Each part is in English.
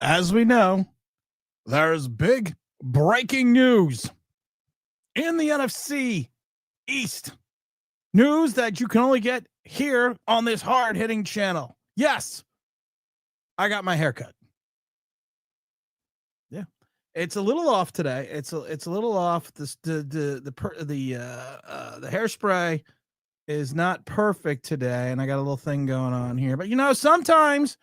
as we know, there's big breaking news in the NFC East. News that you can only get here on this hard-hitting channel. Yes, I got my haircut. Yeah, it's a little off today. It's a little off. The hairspray is not perfect today, and I got a little thing going on here. But sometimes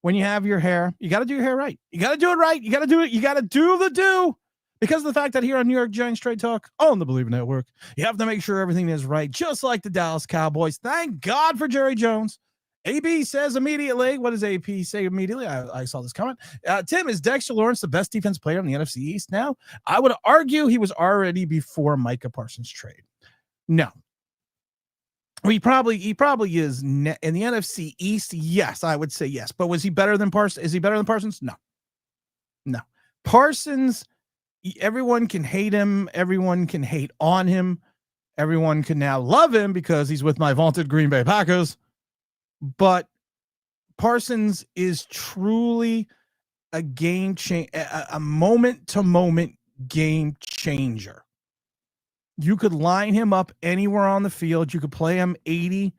when you have your hair, you got to do your hair right. You got to do it right. You got to do it. You got to do the do. Because of the fact that here on New York Giants Straight Talk on the Believe Network, you have to make sure everything is right, just like the Dallas Cowboys. Thank God for Jerry Jones. AB says immediately. What does AP say immediately? I saw this comment. Tim, is Dexter Lawrence the best defense player in the NFC East now? I would argue he was already before Micah Parsons' trade. No. He probably is in the NFC East. Yes, I would say yes. But was he better than Parsons? Is he better than Parsons? No. Parsons, everyone can hate him. Everyone can hate on him. Everyone can now love him because he's with my vaunted Green Bay Packers. But Parsons is truly a game change, a moment-to-moment game changer. You could line him up anywhere on the field. You could play him 80,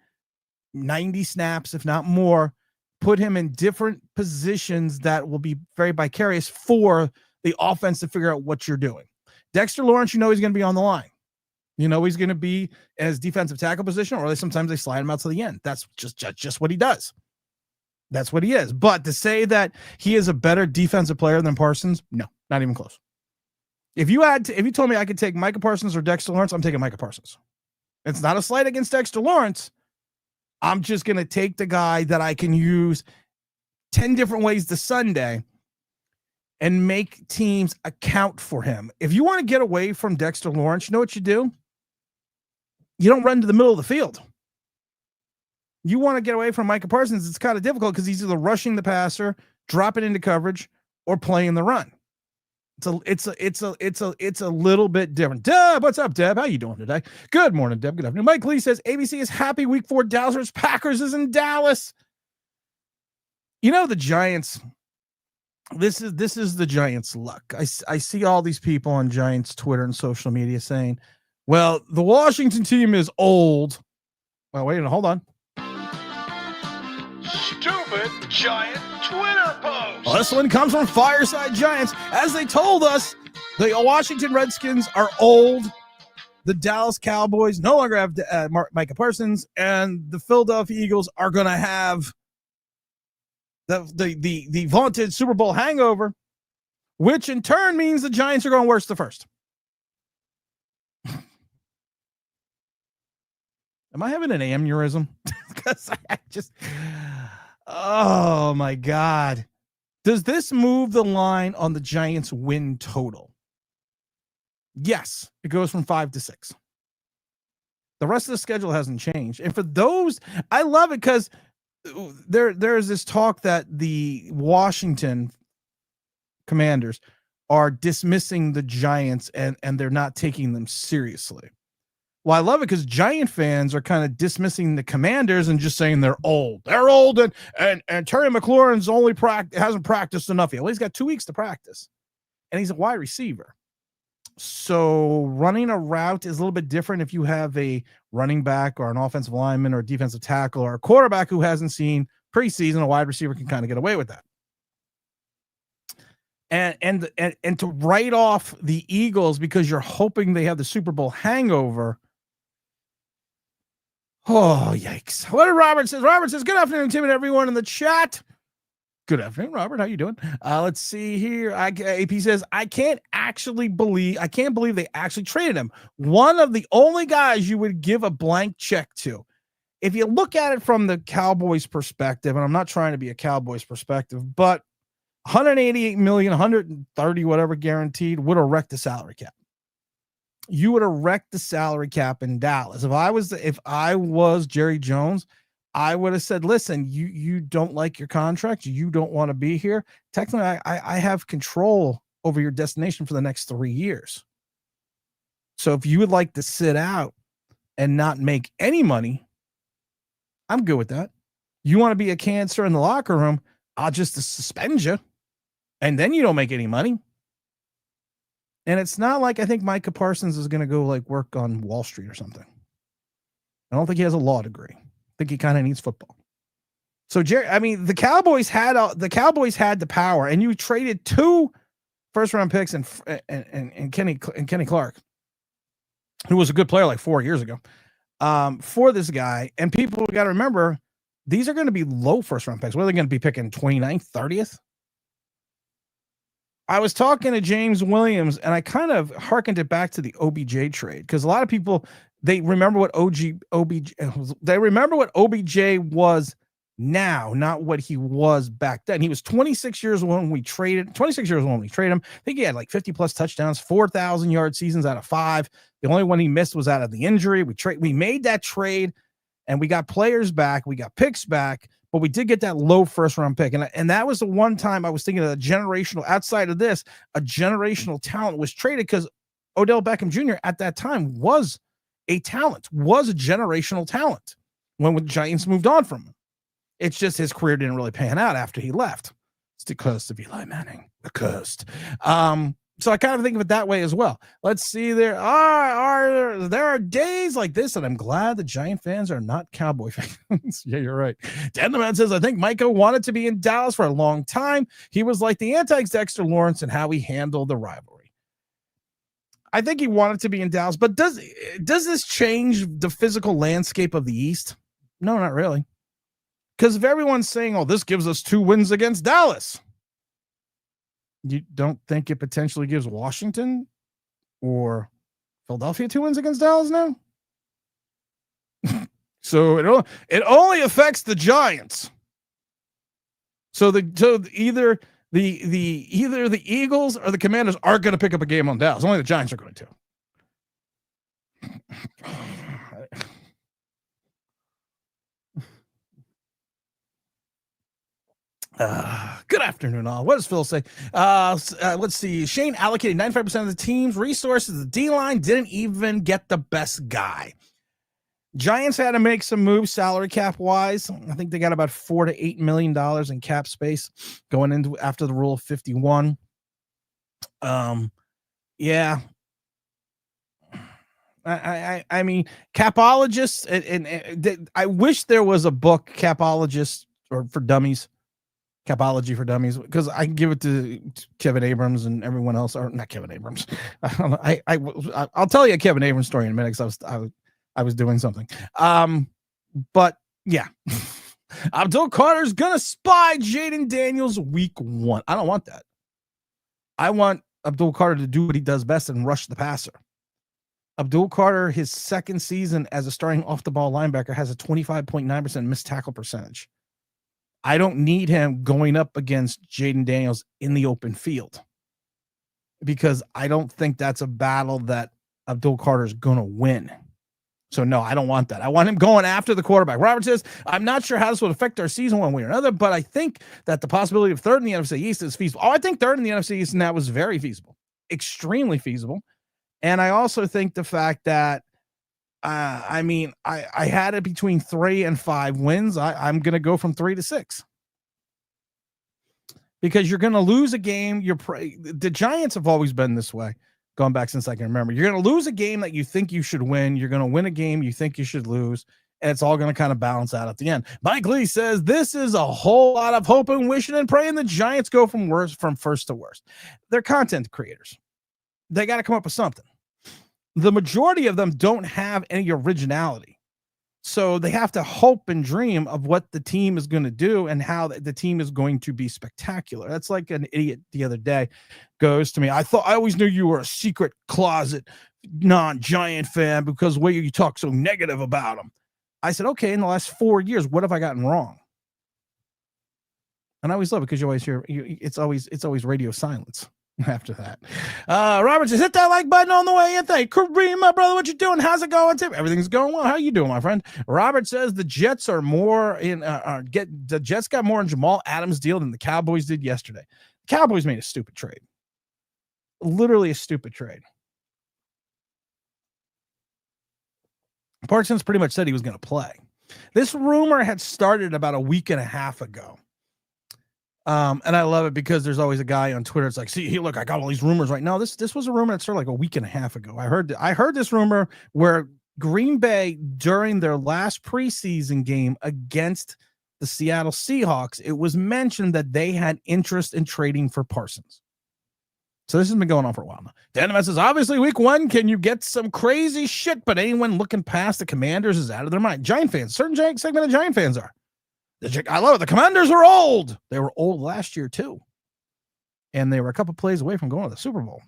90 snaps, if not more. Put him in different positions that will be very vicarious for the offense to figure out what you're doing. Dexter Lawrence, he's going to be on the line. He's going to be in his defensive tackle position, or sometimes they slide him out to the end. That's just what he does. That's what he is. But to say that he is a better defensive player than Parsons, no, not even close. If you told me I could take Micah Parsons or Dexter Lawrence, I'm taking Micah Parsons. It's not a slight against Dexter Lawrence. I'm just going to take the guy that I can use 10 different ways this Sunday and make teams account for him. If you want to get away from Dexter Lawrence, you know what you do? You don't run to the middle of the field. You want to get away from Micah Parsons. It's kind of difficult because he's either rushing the passer, dropping into coverage, or playing the run. It's a little bit different. Deb, what's up, Deb? How you doing today? Good morning, Deb. Good afternoon. Mike Lee says ABC is happy Week 4 Dallas versus Packers is in Dallas. The Giants. This is the Giants' luck. I see all these people on Giants Twitter and social media saying, "Well, the Washington team is old." Well, wait a minute, hold on. Stupid Giant Twitter post. Well, this one comes from Fireside Giants. As they told us, the Washington Redskins are old. The Dallas Cowboys no longer have Micah Parsons, and the Philadelphia Eagles are going to have the vaunted Super Bowl hangover, which in turn means the Giants are going worse to first. Am I having an aneurysm? Because I just, oh my God. Does this move the line on the Giants win total? Yes, it goes from 5 to 6. The rest of the schedule hasn't changed. And for those, I love it because there's this talk that the Washington Commanders are dismissing the Giants and they're not taking them seriously. Well, I love it because Giant fans are kind of dismissing the Commanders and just saying they're old. They're old, and Terry McLaurin's only hasn't practiced enough yet. Well, he's got 2 weeks to practice, and he's a wide receiver. So running a route is a little bit different if you have a running back or an offensive lineman or a defensive tackle or a quarterback who hasn't seen preseason. A wide receiver can kind of get away with that. And to write off the Eagles because you're hoping they have the Super Bowl hangover. Oh, yikes. What did Robert says? Robert says, good afternoon, Tim, and everyone in the chat. Good afternoon, Robert. How you doing? Let's see here. AP says, I can't believe they actually traded him. One of the only guys you would give a blank check to. If you look at it from the Cowboys perspective, and I'm not trying to be a Cowboys perspective, but 188 million, 130, whatever guaranteed would have wrecked the salary cap. You would have wrecked the salary cap in Dallas. If I was Jerry Jones, I would have said, listen, you don't like your contract. You don't want to be here. Technically, I have control over your destination for the next 3 years. So if you would like to sit out and not make any money, I'm good with that. You want to be a cancer in the locker room, I'll just suspend you. And then you don't make any money. And it's not like I think Micah Parsons is going to go like work on Wall Street or something. I don't think he has a law degree. I think he kind of needs football. So the Cowboys had the power, and you traded 2 first-round picks and Kenny Clark, who was a good player like 4 years ago, for this guy. And people got to remember, these are going to be low first-round picks. What are they going to be picking, 29th, 30th? I was talking to James Williams, and I kind of hearkened it back to the OBJ trade, because a lot of people, they remember what OBJ was now, not what he was back then. He was 26 years old when we traded him. I think he had like 50 plus touchdowns, 4,000 yard seasons out of 5. The only one he missed was out of the injury. We made that trade, and we got players back, we got picks back, but we did get that low first round pick. And that was the one time I was thinking of a generational, outside of this, a generational talent was traded, because Odell Beckham Jr. at that time was a generational talent when the Giants moved on from him. It's just his career didn't really pan out after he left. It's the curse of Eli Manning, the cursed. So I kind of think of it that way as well. Let's see. There are days like this, and I'm glad the Giant fans are not Cowboy fans. Yeah, you're right. Dan the Man says, I think Micah wanted to be in Dallas for a long time. He was like the anti-Dexter Lawrence and how he handled the rivalry. I think he wanted to be in Dallas, but does this change the physical landscape of the East? No, not really. Because if everyone's saying, oh, this gives us 2 wins against Dallas, you don't think it potentially gives Washington or Philadelphia 2 wins against Dallas now? So it only affects the Giants. So either the Eagles or the Commanders aren't going to pick up a game on Dallas. Only the Giants are going to. Good afternoon, all. What does Phil say? Let's see. Shane allocated 95% of the team's resources. The D-line didn't even get the best guy. Giants had to make some moves salary cap wise. I think they got about $4 to $8 million in cap space going into after the rule of 51. Yeah. I mean, capologists, and I wish there was a book, Capologist, or for Dummies. Capology for Dummies, because I can give it to Kevin Abrams and everyone else, or not Kevin Abrams. I'll tell you a Kevin Abrams story in a minute, because I was doing something. But yeah, Abdul Carter's gonna spy Jaden Daniels week 1. I don't want that. I want Abdul Carter to do what he does best and rush the passer. Abdul Carter, his second season as a starting off the ball linebacker, has a 25.9% missed tackle percentage. I don't need him going up against Jaden Daniels in the open field, because I don't think that's a battle that Abdul Carter is going to win. So no, I don't want that. I want him going after the quarterback. Robert says, I'm not sure how this will affect our season one way or another, but I think that the possibility of 3rd in the NFC East is feasible. Oh, I think 3rd in the NFC East, and that was very feasible, extremely feasible. And I also think the fact that I had it between 3 and 5 wins. I'm going to go from 3 to 6, because you're going to lose a game. The Giants have always been this way, going back since I can remember. You're going to lose a game that you think you should win. You're going to win a game you think you should lose, and it's all going to kind of balance out at the end. Mike Lee says, this is a whole lot of hoping, wishing, and praying the Giants go from first to worst. They're content creators. They got to come up with something. The majority of them don't have any originality. So they have to hope and dream of what the team is going to do and how the team is going to be spectacular. That's like an idiot the other day goes to me, I always knew you were a secret closet non-Giant fan because the way you talk so negative about them. I said, okay, in the last 4 years, what have I gotten wrong? And I always love it because you always hear it's always radio silence. After that, Robert says, hit that like button on the way in. Thank Kareem, my brother. What you doing? How's it going, Tim? Everything's going well. How you doing, my friend? Robert says the Jets are more in the Jets got more in Jamal Adams' deal than the Cowboys did yesterday. The Cowboys made a stupid trade, literally a stupid trade. Parsons pretty much said he was going to play. This rumor had started about a week and a half ago. And I love it because there's always a guy on Twitter. It's like, see, look, I got all these rumors right now. This was a rumor that started like a week and a half ago. I heard this rumor where Green Bay during their last preseason game against the Seattle Seahawks, it was mentioned that they had interest in trading for Parsons. So this has been going on for a while now. Dan says, obviously, week 1, can you get some crazy shit? But anyone looking past the Commanders is out of their mind. Giant fans, certain segment of Giant fans are. I love it. The Commanders are old. They were old last year, too. And they were a couple plays away from going to the Super Bowl.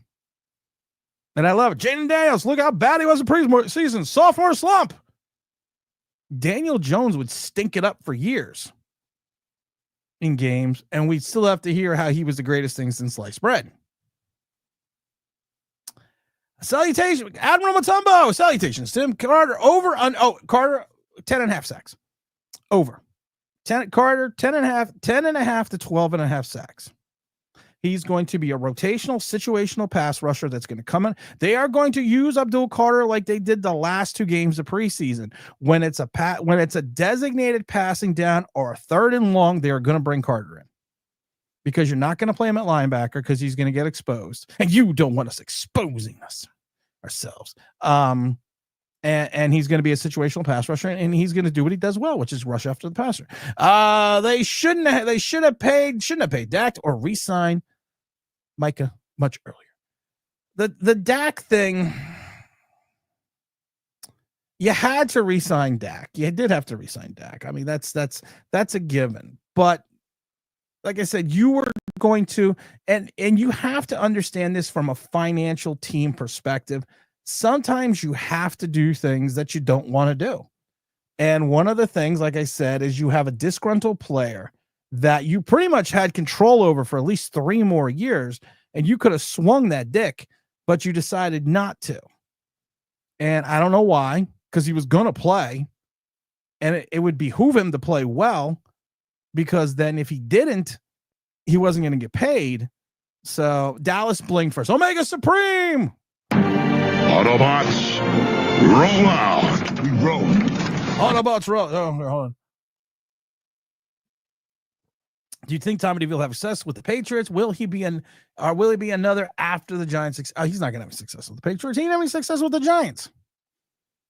And I love it. Jaden Daniels, look how bad he was in preseason. Sophomore slump. Daniel Jones would stink it up for years in games, and we'd still have to hear how he was the greatest thing since sliced bread. Salutations, Admiral Mutombo. Salutations, Tim Carter. Over on Carter 10.5 sacks. Over. Carter 10.5 to 12.5 sacks. He's going to be a rotational, situational pass rusher that's going to come in. They are going to use Abdul Carter like they did the last 2 games of preseason. When it's a designated passing down or a 3rd and long, they are going to bring Carter in. Because you're not going to play him at linebacker because he's going to get exposed. And you don't want us exposing ourselves. And he's going to be a situational pass rusher, and he's going to do what he does well, which is rush after the passer. They should have paid Dak or re-sign Micah much earlier. The Dak thing, you had to re-sign Dak. You did have to re-sign Dak. I mean, that's a given. But like I said, you were going to, and you have to understand this from a financial team perspective. Sometimes you have to do things that you don't want to do. And one of the things, like I said, is you have a disgruntled player that you pretty much had control over for at least 3 more years, and you could have swung that dick, but you decided not to. And I don't know why, because he was going to play, and it would behoove him to play well, because then if he didn't, he wasn't going to get paid. So Dallas blinked first. Omega Supreme! Autobots, roll out. We roll. Autobots roll. Oh, hold on. Do you think Tommy DeVille will have success with the Patriots? Will he be another after the Giants? He's not going to have success with the Patriots. He didn't have any success with the Giants.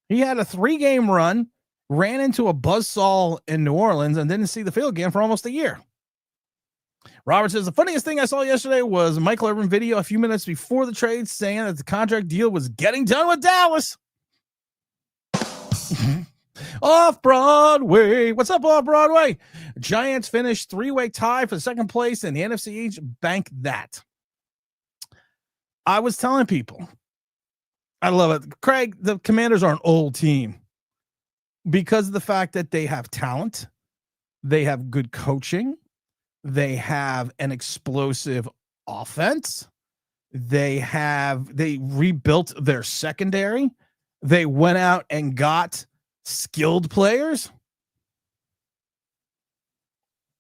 He had a 3-game run, ran into a buzzsaw in New Orleans, and didn't see the field again for almost a year. Robert says, the funniest thing I saw yesterday was a Michael Irvin video a few minutes before the trade saying that the contract deal was getting done with Dallas. Off Broadway. What's up, Off Broadway? Giants finished 3-way tie for second place in the NFC East. Bank that. I was telling people, I love it. Craig, the Commanders are an old team because of the fact that they have talent. They have good coaching. They have an explosive offense. They rebuilt their secondary. They went out and got skilled players.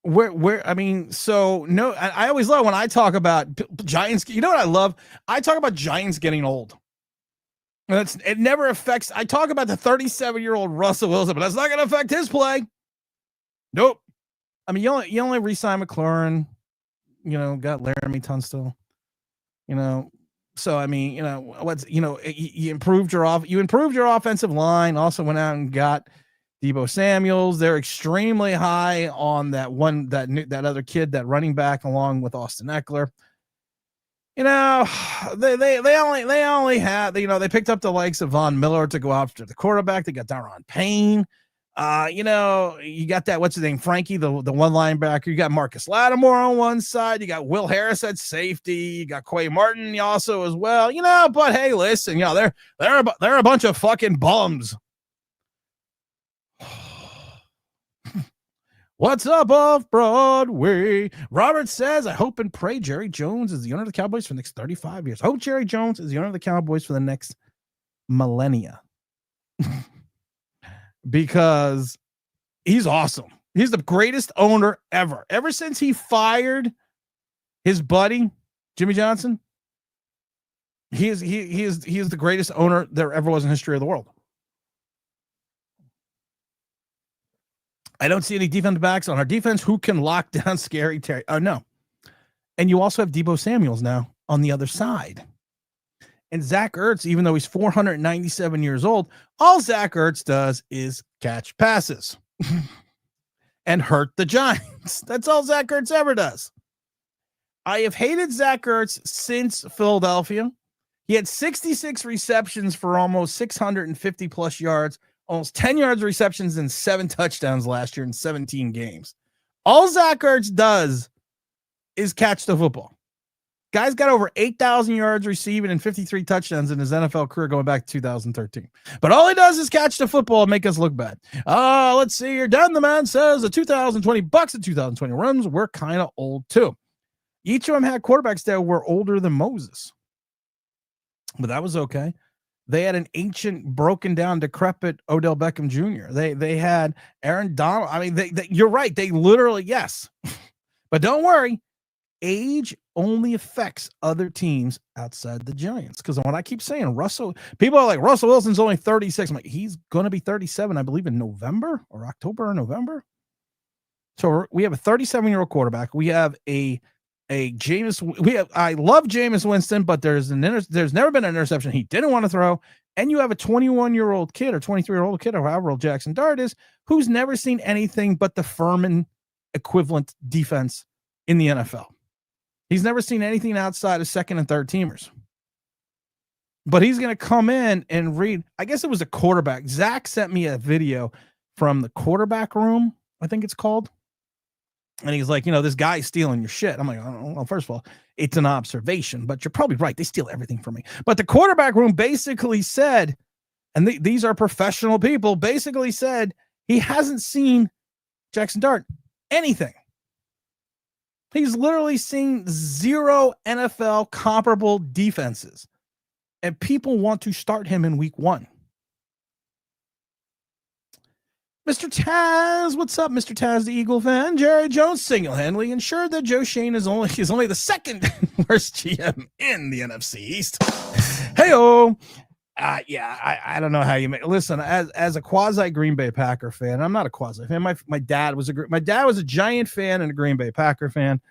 I always love when I talk about Giants. You know what I love? I talk about Giants getting old. It never affects. I talk about the 37-year-old Russell Wilson, but that's not going to affect his play. Nope. I mean, you only re-sign McLaurin, got Laramie Tunstall, So I mean, you improved your offensive line. Also went out and got Deebo Samuels. They're extremely high on that other kid, that running back, along with Austin Eckler. They only had, they picked up the likes of Von Miller to go after the quarterback. They got Daron Payne. You got that, what's his name? Frankie, the one linebacker. You got Marcus Lattimore on one side. You got Will Harris at safety. You got Quay Martin also as well, but hey, listen, they're a bunch of fucking bums. What's up, Off Broadway? Robert says, I hope and pray Jerry Jones is the owner of the Cowboys for the next 35 years. I hope Jerry Jones is the owner of the Cowboys for the next millennia. Because he's awesome. He's the greatest owner ever. Ever since he fired his buddy, Jimmy Johnson, he is the greatest owner there ever was in the history of the world. I don't see any defensive backs on our defense who can lock down Scary Terry. Oh, no. And you also have Deebo Samuels now on the other side. And Zach Ertz, even though he's 497 years old, all Zach Ertz does is catch passes and hurt the Giants. That's all Zach Ertz ever does. I have hated Zach Ertz since Philadelphia. He had 66 receptions for almost 650 plus yards, almost 10 yards receptions and 7 touchdowns last year in 17 games. All Zach Ertz does is catch the football. Guy's got over 8,000 yards receiving and 53 touchdowns in his NFL career going back to 2013. But all he does is catch the football and make us look bad. Let's see here. Down the man says the 2020 Bucks and 2020 runs were kind of old too. Each of them had quarterbacks that were older than Moses. But that was okay. They had an ancient, broken down, decrepit Odell Beckham Jr. They had Aaron Donald. I mean, you're right. They literally, yes. But don't worry. Age only affects other teams outside the Giants. Because when I keep saying people are like, Russell Wilson's only 36. I'm like, he's going to be 37, I believe, in November or October or November. So we have a 37-year-old quarterback. We have I love Jameis Winston, but there's never been an interception he didn't want to throw. And you have a 21-year-old kid or 23-year-old kid or however old Jackson Dart is, who's never seen anything but the Furman equivalent defense in the NFL. He's never seen anything outside of second and third teamers. But he's going to come in and read. I guess it was a quarterback. Zach sent me a video from the quarterback room, I think it's called. And he's like, this guy's stealing your shit. I'm like, oh, well, first of all, it's an observation, but you're probably right. They steal everything from me. But the quarterback room basically said, and these are professional people, basically said he hasn't seen Jackson Dart anything. He's literally seen 0 NFL comparable defenses. And people want to start him in week 1. Mr. Taz, what's up, Mr. Taz, the Eagle fan? Jerry Jones single-handedly ensured that Joe Shane is only the second worst GM in the NFC East. Hey-oh. I don't know how you make. Listen, as a quasi Green Bay Packer fan, I'm not a quasi fan. My dad was a Giant fan and a Green Bay Packer fan.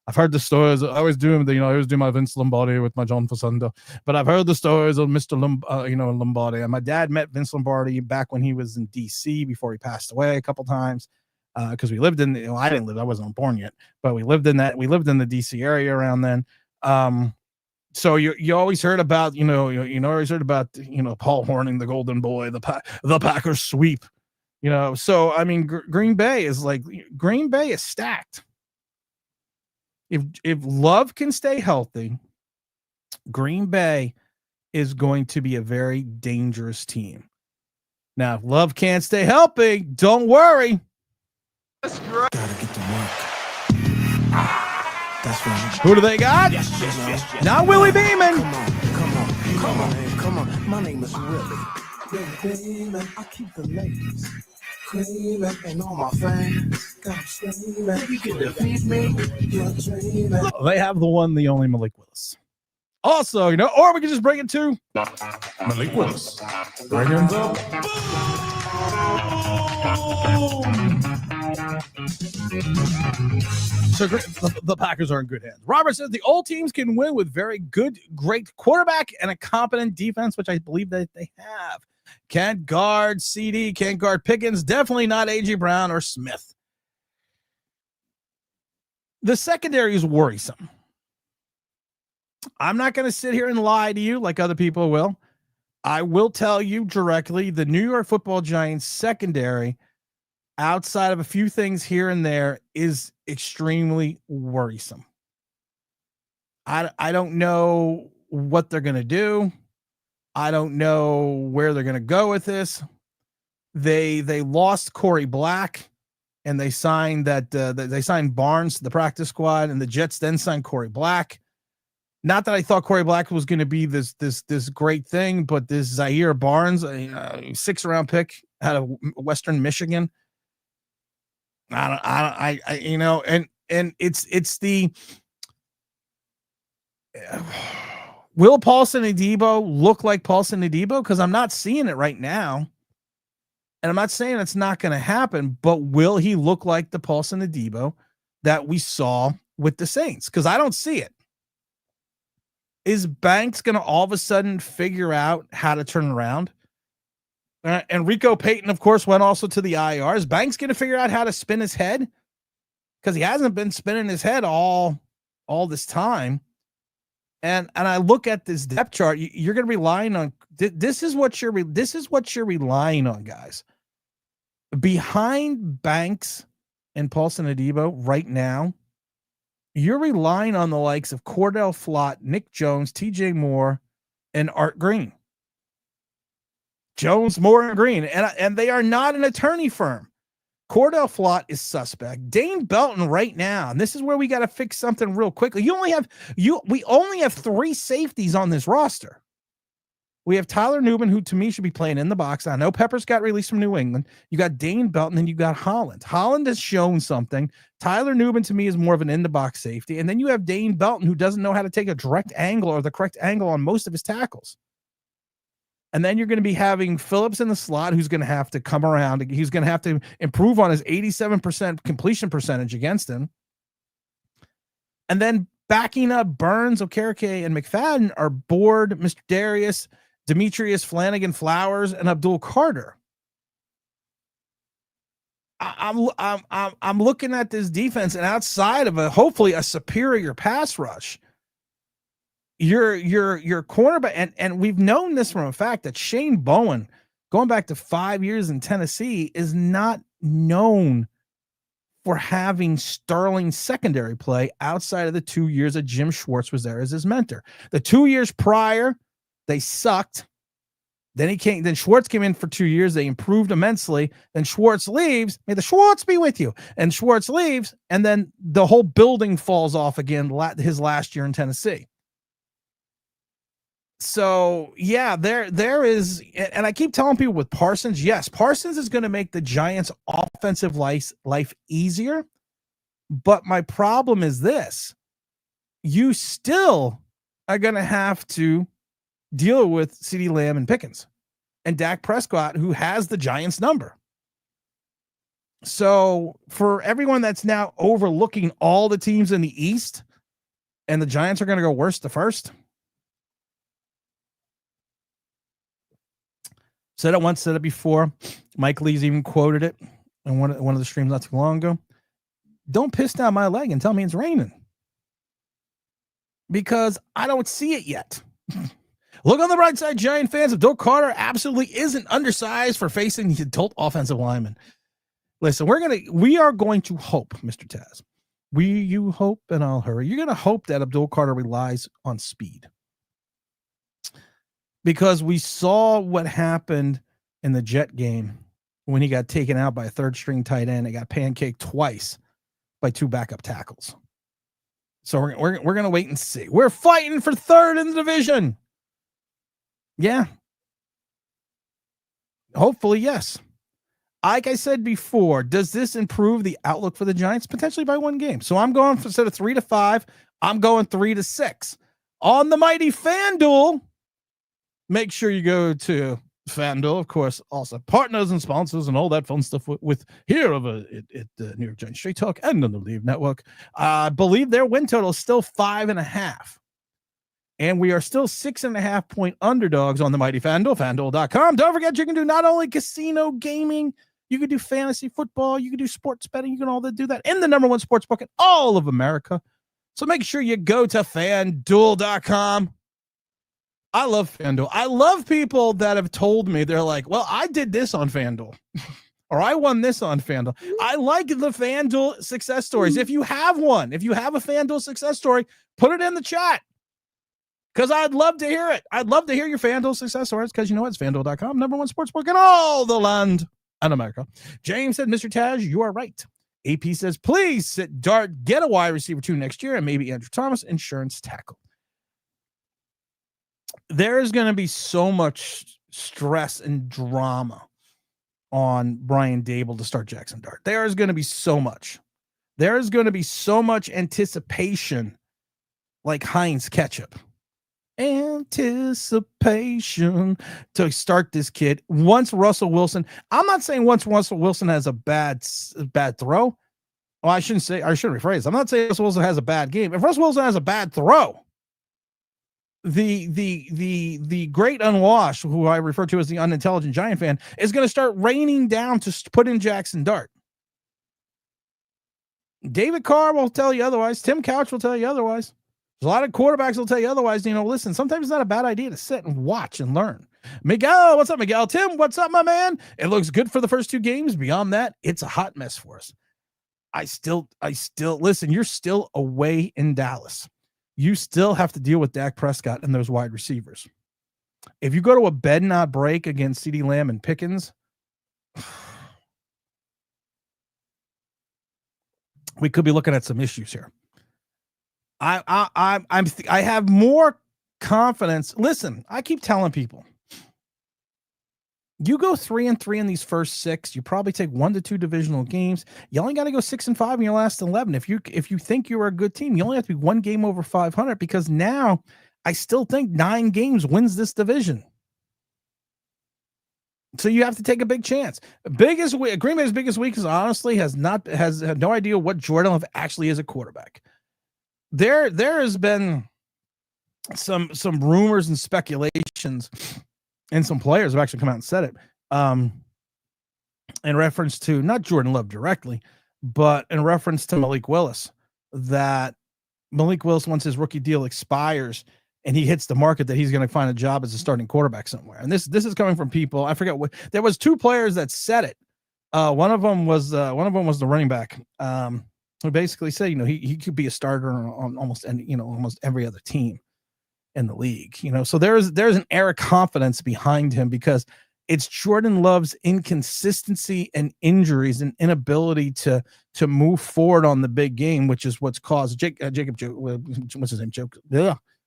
I've heard the stories. I always do, I always do my Vince Lombardi with my John Facenda. But I've heard the stories of Mr. Lombardi. And my dad met Vince Lombardi back when he was in D.C. before he passed away a couple times. Because we lived in, I wasn't born yet, but we lived in the D.C. area around then. So you always heard about, always heard about, Paul Hornung, the Golden Boy, the Packers sweep, So, I mean, Green Bay is stacked. If Love can stay healthy, Green Bay is going to be a very dangerous team. Now, if Love can't stay healthy, don't worry. That's right. Gotta get to work. That's right. Who do they got? Yes. Not Willie Beeman. Come on. My name is Willie. Beeman. I keep the ladies screaming and all my fans got screaming. You can defeat me. You're dreaming. They have the one, the only Malik Willis. Also, or we can just bring it to Malik Willis. Bring him up. So the Packers are in good hands. Robert says the old teams can win with great quarterback and a competent defense, which I believe that they have. Can't guard CD, can't guard Pickens, definitely not A.J. Brown or Smith. The secondary is worrisome. I'm not going to sit here and lie to you like other people will. I will tell you directly, the New York Football Giants secondary, outside of a few things here and there, is extremely worrisome. I don't know what they're going to do. I don't know where they're going to go with this. They lost Corey Black, and they signed they signed Barnes to the practice squad, and the Jets then signed Corey Black. Not that I thought Corey Black was going to be this great thing, but this Zaire Barnes, a 6th-round pick out of Western Michigan. And it's the will Paulson Adebo look like Paulson Adebo? Because I'm not seeing it right now. And I'm not saying it's not going to happen, but will he look like the Paulson Adebo that we saw with the Saints? Because I don't see it. Is Banks going to all of a sudden figure out how to turn around? And Rico Payton, of course, went also to the IR. Is Banks going to figure out how to spin his head? Because he hasn't been spinning his head all this time. And I look at this depth chart. You're going to be relying on this is what you're relying on, guys. Behind Banks and Paulson Adebo right now, you're relying on the likes of Cordell Flott, Nick Jones, TJ Moore, and Art Green. Jones, Moore, and Green. And they are not an attorney firm. Cordell Flott is suspect. Dane Belton right now, and this is where we got to fix something real quickly. We only have 3 safeties on this roster. We have Tyler Newman, who to me should be playing in the box. I know Peppers got released from New England. You got Dane Belton, and you got Holland. Holland has shown something. Tyler Newman to me is more of an in-the-box safety. And then you have Dane Belton, who doesn't know how to take a direct angle or the correct angle on most of his tackles. And then you're going to be having Phillips in the slot, who's going to have to come around. He's going to have to improve on his 87% completion percentage against him. And then backing up Burns, Okereke, and McFadden are Board, Mr. Darius, Demetrius, Flanagan, Flowers, and Abdul Carter. I'm looking at this defense, and outside of hopefully a superior pass rush, your cornerback, and we've known this from a fact that Shane Bowen, going back to 5 years in Tennessee, is not known for having sterling secondary play outside of the 2 years that Jim Schwartz was there as his mentor. The 2 years prior, they sucked. Then Schwartz came in for 2 years. They improved immensely. Then Schwartz leaves. May the Schwartz be with you. And Schwartz leaves, and then the whole building falls off again his last year in Tennessee. So, yeah, there is, and I keep telling people with Parsons, yes, Parsons is going to make the Giants' offensive life easier. But my problem is this. You still are going to have to deal with CeeDee Lamb and Pickens and Dak Prescott, who has the Giants number. So for everyone that's now overlooking all the teams in the East and the Giants are going to go worst to first. Said it once, said it before. Mike Lee's even quoted it in one of the streams not too long ago. Don't piss down my leg and tell me it's raining, because I don't see it yet. Look on the right side, Giant fans. Abdul Carter absolutely isn't undersized for facing the adult offensive lineman. Listen, we are going to hope, Mr. Taz. You hope and I'll hurry. You're going to hope that Abdul Carter relies on speed, because we saw what happened in the Jet game when he got taken out by a third string tight end. He got pancaked twice by 2 backup tackles. So we're going to wait and see. We're fighting for third in the division. Yeah. Hopefully, yes. Like I said before, does this improve the outlook for the Giants? Potentially by 1 game. So I'm going instead of 3-5, I'm going 3-6. On the mighty FanDuel, make sure you go to FanDuel, of course, also partners and sponsors and all that fun stuff with here over at the New York Giants Straight Talk and on the Leave Network. I believe their win total is still 5.5. And we are still 6.5 point underdogs on the mighty FanDuel, FanDuel.com. Don't forget, you can do not only casino gaming, you can do fantasy football, you can do sports betting, you can all do that in the #1 sports book in all of America. So make sure you go to FanDuel.com. I love FanDuel. I love people that have told me, they're like, well, I did this on FanDuel. Or I won this on FanDuel. I like the FanDuel success stories. If you have one, if you have a FanDuel success story, put it in the chat, because I'd love to hear it. I'd love to hear your FanDuel success stories, because you know what? It's FanDuel.com, #1 sportsbook in all the land and America. James said, Mr. Taj, you are right. AP says, please sit Dart, get a wide receiver 2 next year, and maybe Andrew Thomas, insurance tackle. There is going to be so much stress and drama on Brian Dable to start Jackson Dart. There is going to be so much. There is going to be so much anticipation, like Heinz ketchup. Anticipation to start this kid. Once Russell Wilson, I'm not saying once Russell Wilson has a bad throw. Well, I shouldn't rephrase. I'm not saying Russell Wilson has a bad game. If Russell Wilson has a bad throw, the great unwashed, who I refer to as the unintelligent Giant fan, is going to start raining down to put in Jackson Dart. David Carr will tell you otherwise. Tim Couch will tell you otherwise. There's a lot of quarterbacks will tell you otherwise. Listen, sometimes it's not a bad idea to sit and watch and learn. Miguel, what's up, Miguel? Tim, what's up, my man? It looks good for the first 2 games. Beyond that, it's a hot mess for us. I still listen, you're still away in Dallas. You still have to deal with Dak Prescott and those wide receivers. If you go to a bed not break against CeeDee Lamb and Pickens, we could be looking at some issues here. I have more confidence. Listen, I keep telling people, you go 3-3 in these first 6, you probably take 1 to 2 divisional games. You only got to go 6-5 in your last 11. If you think you're a good team, you only have to be 1 game over 500, because now I still think 9 games wins this division. So you have to take a big chance. Green Bay's biggest weakness, honestly, has had no idea what Jordan Love actually is a quarterback. There has been some rumors and speculations, and some players have actually come out and said it, in reference to not Jordan Love directly, but in reference to Malik Willis, that Malik Willis, once his rookie deal expires and he hits the market, that he's going to find a job as a starting quarterback somewhere. And this is coming from people. I forget what. There was 2 players that said it. One of them was the running back, who basically said, he could be a starter on almost every other team in the league. So there's an air of confidence behind him, because it's Jordan Love's inconsistency and injuries and inability to move forward on the big game, which is what's caused what's his name?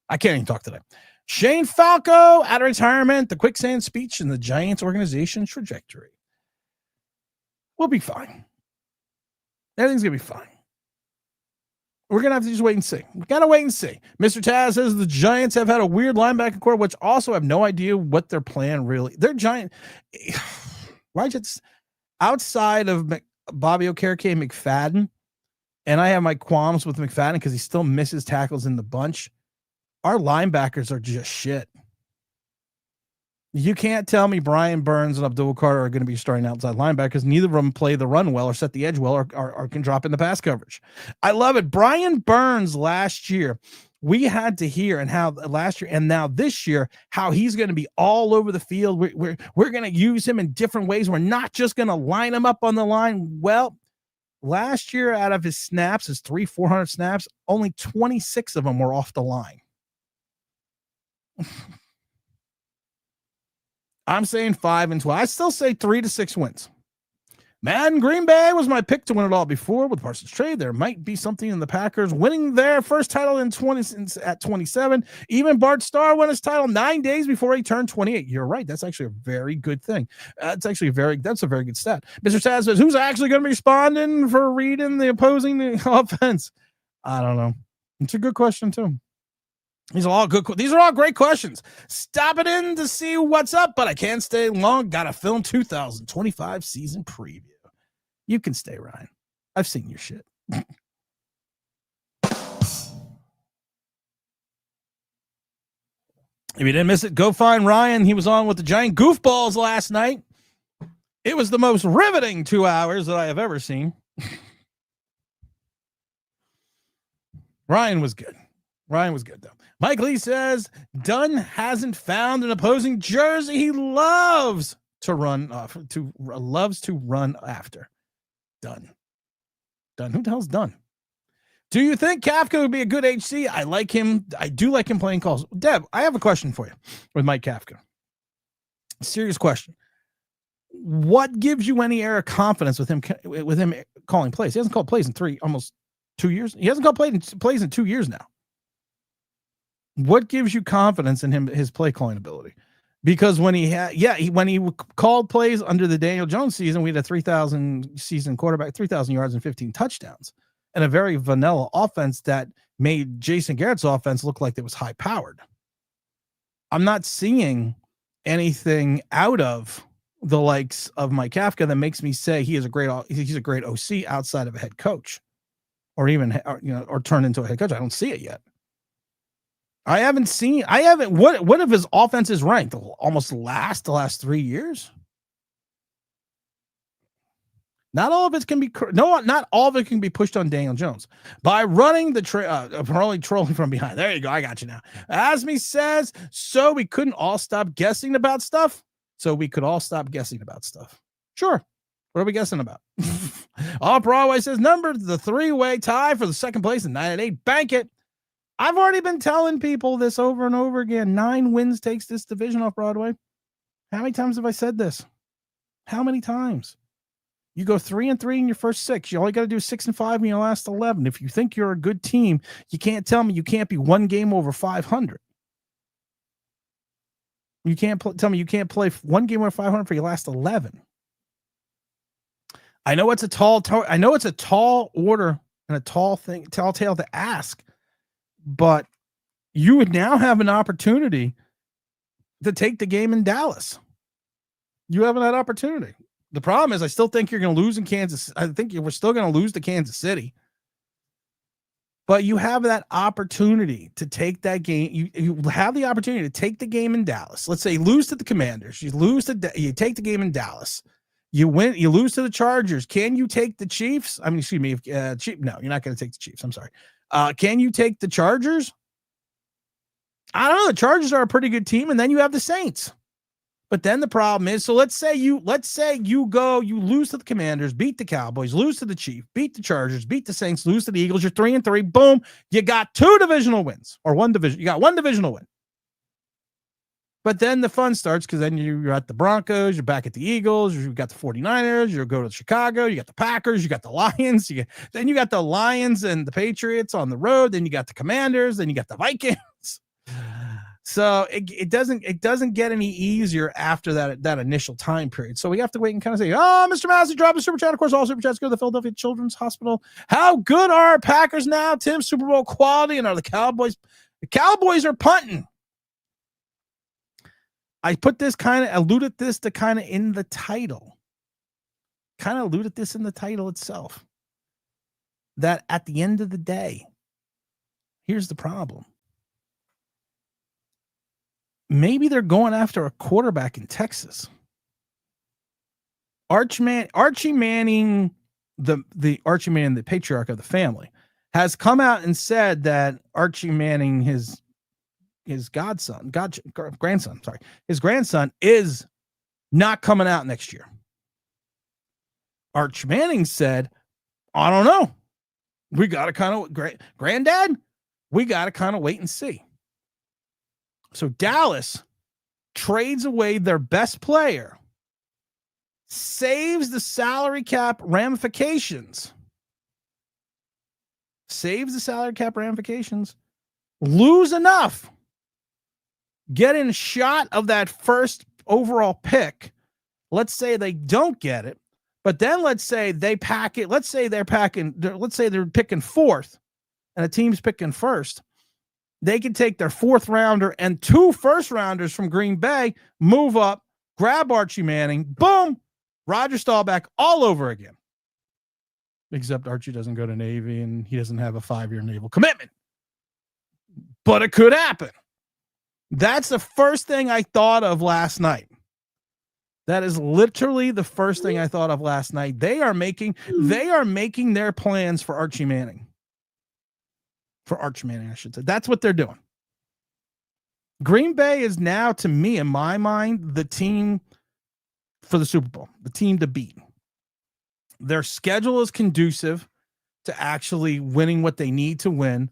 I can't even talk today. Shane Falco out of retirement, the quicksand speech, and the Giants organization trajectory. We'll be fine. Everything's gonna be fine. We're going to have to just wait and see. We got to wait and see. Mr. Taz says the Giants have had a weird linebacker core, which also have no idea what their plan really. They're Giant. Why just outside of Bobby Okereke and McFadden, and I have my qualms with McFadden because he still misses tackles in the bunch. Our linebackers are just shit. You can't tell me Brian Burns and Abdul Carter are going to be starting outside linebackers. Neither of them play the run well or set the edge well or can drop in the pass coverage. I love it. Brian Burns last year, we had to hear, and how last year and now this year, how he's going to be all over the field. We're going to use him in different ways. We're not just going to line him up on the line. Well, last year, out of his snaps, his 400 snaps, only 26 of them were off the line. I'm saying 5-12. I still say 3 to 6 wins. Man, Green Bay was my pick to win it all before with Parsons trade. There might be something in the Packers winning their first title at 27. Even Bart Starr won his title 9 days before he turned 28. You're right. That's actually a very good thing. That's a very good stat. Mr. Taz says, who's actually going to be responding for reading the opposing offense? I don't know. It's a good question too. These are all great questions. Stop it in to see what's up, but I can't stay long. Got to film 2025 season preview. You can stay, Ryan. I've seen your shit. If you didn't miss it, go find Ryan. He was on with the Giant Goofballs last night. It was the most riveting 2 hours that I have ever seen. Ryan was good. Though. Mike Lee says Dunn hasn't found an opposing jersey he loves to run after. Dunn. Who the hell's Dunn? Do you think Kafka would be a good HC? I like him. I do like him playing calls. Deb, I have a question for you with Mike Kafka. Serious question. What gives you any air of confidence with him calling plays? He hasn't called plays in almost 2 years. He hasn't called plays in 2 years now. What gives you confidence in him, his play calling ability? Because when he called plays under the Daniel Jones season, we had a 3,000 season quarterback, 3,000 yards and 15 touchdowns, and a very vanilla offense that made Jason Garrett's offense look like it was high powered. I'm not seeing anything out of the likes of Mike Kafka that makes me say he's a great OC outside of a head coach, or even or turn into a head coach. I don't see it yet. I haven't. What if his offense is ranked almost the last 3 years? Not all of it can be not all of it can be pushed on Daniel Jones by running the probably trolling from behind. There you go. I got you now. Asmi says, so we couldn't all stop guessing about stuff. So we could all stop guessing about stuff. Sure. What are we guessing about? Off Broadway says the 3-way tie for the second place in 9-8. Bank it. I've already been telling people this over and over again. 9 wins takes this division off Broadway. How many times have I said this? How many times? You go 3-3 in your first 6. You only got to do 6-5 in your last 11. If you think you're a good team, you can't tell me you can't be one game over 500. You can't tell me you can't play one game over 500 for your last 11. I know it's a tall order and a tall tale to ask, but you would now have an opportunity to take the game in Dallas. You have that opportunity. The problem is I still think you're going to lose in Kansas. I think we're still going to lose to Kansas City. But you have that opportunity to take that game. You have the opportunity to take the game in Dallas. Let's say you lose to the Commanders. You take the game in Dallas. You win. You lose to the Chargers. Can you take the Chiefs? I mean, excuse me. No, you're not going to take the Chiefs. I'm sorry. Can you take the Chargers? I don't know. The Chargers are a pretty good team, and then you have the Saints. But then the problem is, so let's say you lose to the Commanders, beat the Cowboys, lose to the Chiefs, beat the Chargers, beat the Saints, lose to the Eagles. You're 3-3. Boom. You got 2 divisional wins or one division. You got 1 divisional win. But then the fun starts because then you're at the Broncos, you're back at the Eagles, you've got the 49ers, you'll go to Chicago, you got the Packers, you got the Lions, then you got the Lions and the Patriots on the road, then you got the Commanders, then you got the Vikings. So it doesn't get any easier after that initial time period. So we have to wait and kind of say, oh, Mr. Massey dropped a super chat. Of course, all super chats go to the Philadelphia Children's Hospital. How good are our Packers now, Tim? Super Bowl quality, and are the Cowboys? The Cowboys are punting. I put this alluded this to in the title. Alluded this in the title itself. That at the end of the day, here's the problem. Maybe they're going after a quarterback in Texas. Archie Manning, the Archie Manning, the patriarch of the family, has come out and said that Archie Manning, his grandson is not coming out next year. Arch Manning said, I don't know. We got to kind of, granddad, we got to kind of wait and see. So Dallas trades away their best player, saves the salary cap ramifications, lose enough, get in shot of that first overall pick. Let's say they don't get it, but then let's say they pack it. Let's say they're picking 4th and a team's picking 1st. They can take their 4th rounder and 2 first rounders from Green Bay, move up, grab Archie Manning, boom, Roger Staubach all over again. Except Archie doesn't go to Navy and he doesn't have a 5-year naval commitment. But it could happen. That's the first thing I thought of last night. That is literally the first thing I thought of last night. They are making their plans for Archie Manning. For Arch Manning, I should say. That's what they're doing. Green Bay is now, to me, in my mind, the team for the Super Bowl, the team to beat. Their schedule is conducive to actually winning what they need to win.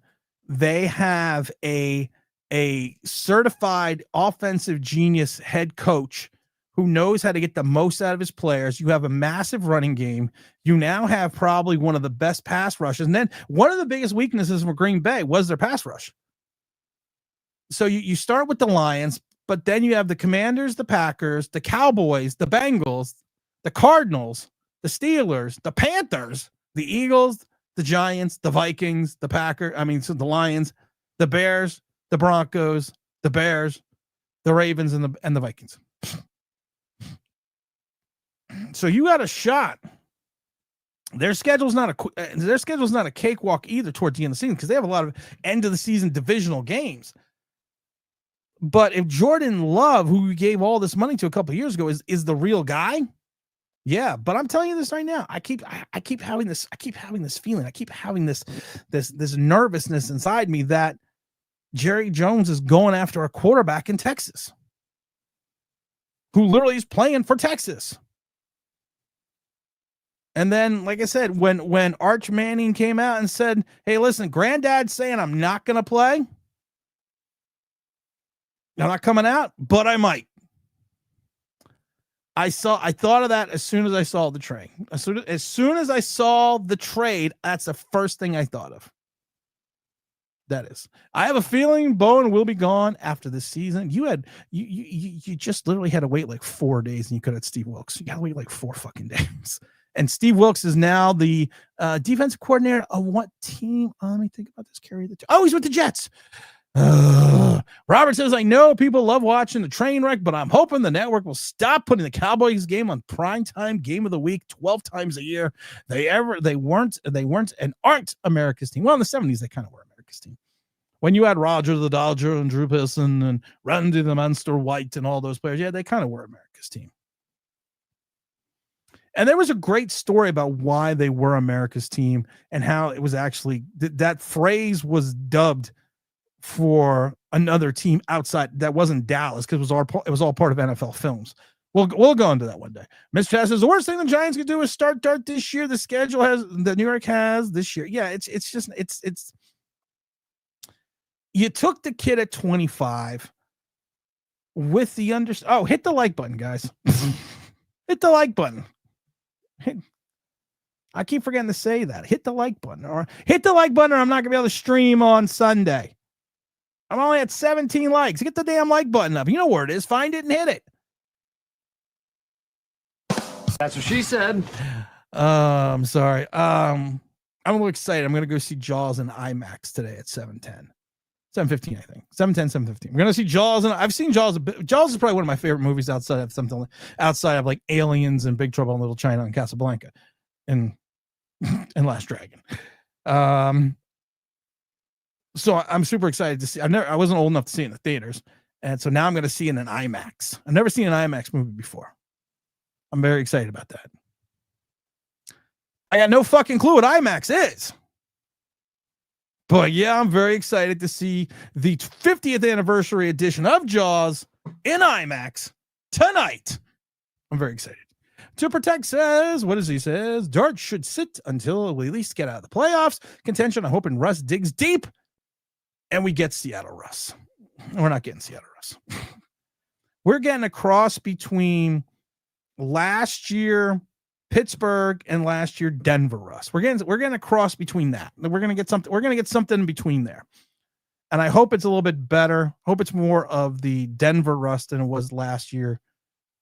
They have a certified offensive genius head coach who knows how to get the most out of his players. You have a massive running game. You now have probably one of the best pass rushes. And then one of the biggest weaknesses for Green Bay was their pass rush. So you start with the Lions, but then you have the Commanders, the Packers, the Cowboys, the Bengals, the Cardinals, the Steelers, the Panthers, the Eagles, the Giants, the Vikings, the Lions, the Bears, the Broncos, the Bears, the Ravens and the Vikings. So you got a shot. Their schedule's not a cakewalk either towards the end of the season because they have a lot of end of the season divisional games. But if Jordan Love, who we gave all this money to a couple of years ago, is the real guy, yeah. But I'm telling you this right now, I keep having this feeling, I keep having this nervousness inside me that Jerry Jones is going after a quarterback in Texas who literally is playing for Texas. And then, like I said, when Arch Manning came out and said, hey, listen, Granddad's saying I'm not going to play. I'm not coming out, but I might. I thought of that as soon as I saw the trade. As soon as I saw the trade, that's the first thing I thought of. That is. I have a feeling Bowen will be gone after this season. You just literally had to wait like 4 days and you could have Steve Wilkes. You got to wait like 4 fucking days. And Steve Wilkes is now the defensive coordinator of what team? Let me think about this. He's with the Jets. Robert says, I know people love watching the train wreck, but I'm hoping the network will stop putting the Cowboys game on primetime game of the week 12 times a year. They weren't and aren't America's team. Well, in the 70s, they kind of were America's team. When you had Roger the Dodger and Drew Pearson and Randy the Monster White and all those players, yeah, they kind of were America's team. And there was a great story about why they were America's team and how it was actually that phrase was dubbed for another team outside that wasn't Dallas because it was all part of NFL Films. We'll go into that one day. Miss Chaz says the worst thing the Giants could do is start Dart this year. The schedule the New York has this year. Yeah, it's you took the kid at 25 with the hit the like button, guys. Hit the like button. I keep forgetting to say that. Hit the like button or I'm not gonna be able to stream on Sunday. I'm only at 17 likes. Get the damn like button up. You know where it is. Find it and hit it. That's what she said. I'm sorry. I'm a little excited. I'm going to go see Jaws in IMAX today at 7:10. 7:15, I think. 7:10, 7:15. We're going to see Jaws. And I've seen Jaws. Jaws is probably one of my favorite movies outside of like Aliens and Big Trouble in Little China and Casablanca and Last Dragon. So I'm super excited to see. I wasn't old enough to see it in the theaters. And so now I'm going to see it in an IMAX. I've never seen an IMAX movie before. I'm very excited about that. I got no fucking clue what IMAX is. But yeah, I'm very excited to see the 50th anniversary edition of Jaws in IMAX tonight. I'm very excited. To Protect says, what does he says? Dart should sit until we at least get out of the playoffs. Contention, I'm hoping Russ digs deep and we get Seattle Russ. We're not getting Seattle Russ. We're getting a cross between last year Pittsburgh and last year Denver Russ. We're getting a cross between that. We're going to get something in between there. And I hope it's a little bit better. Hope it's more of the Denver Russ than it was last year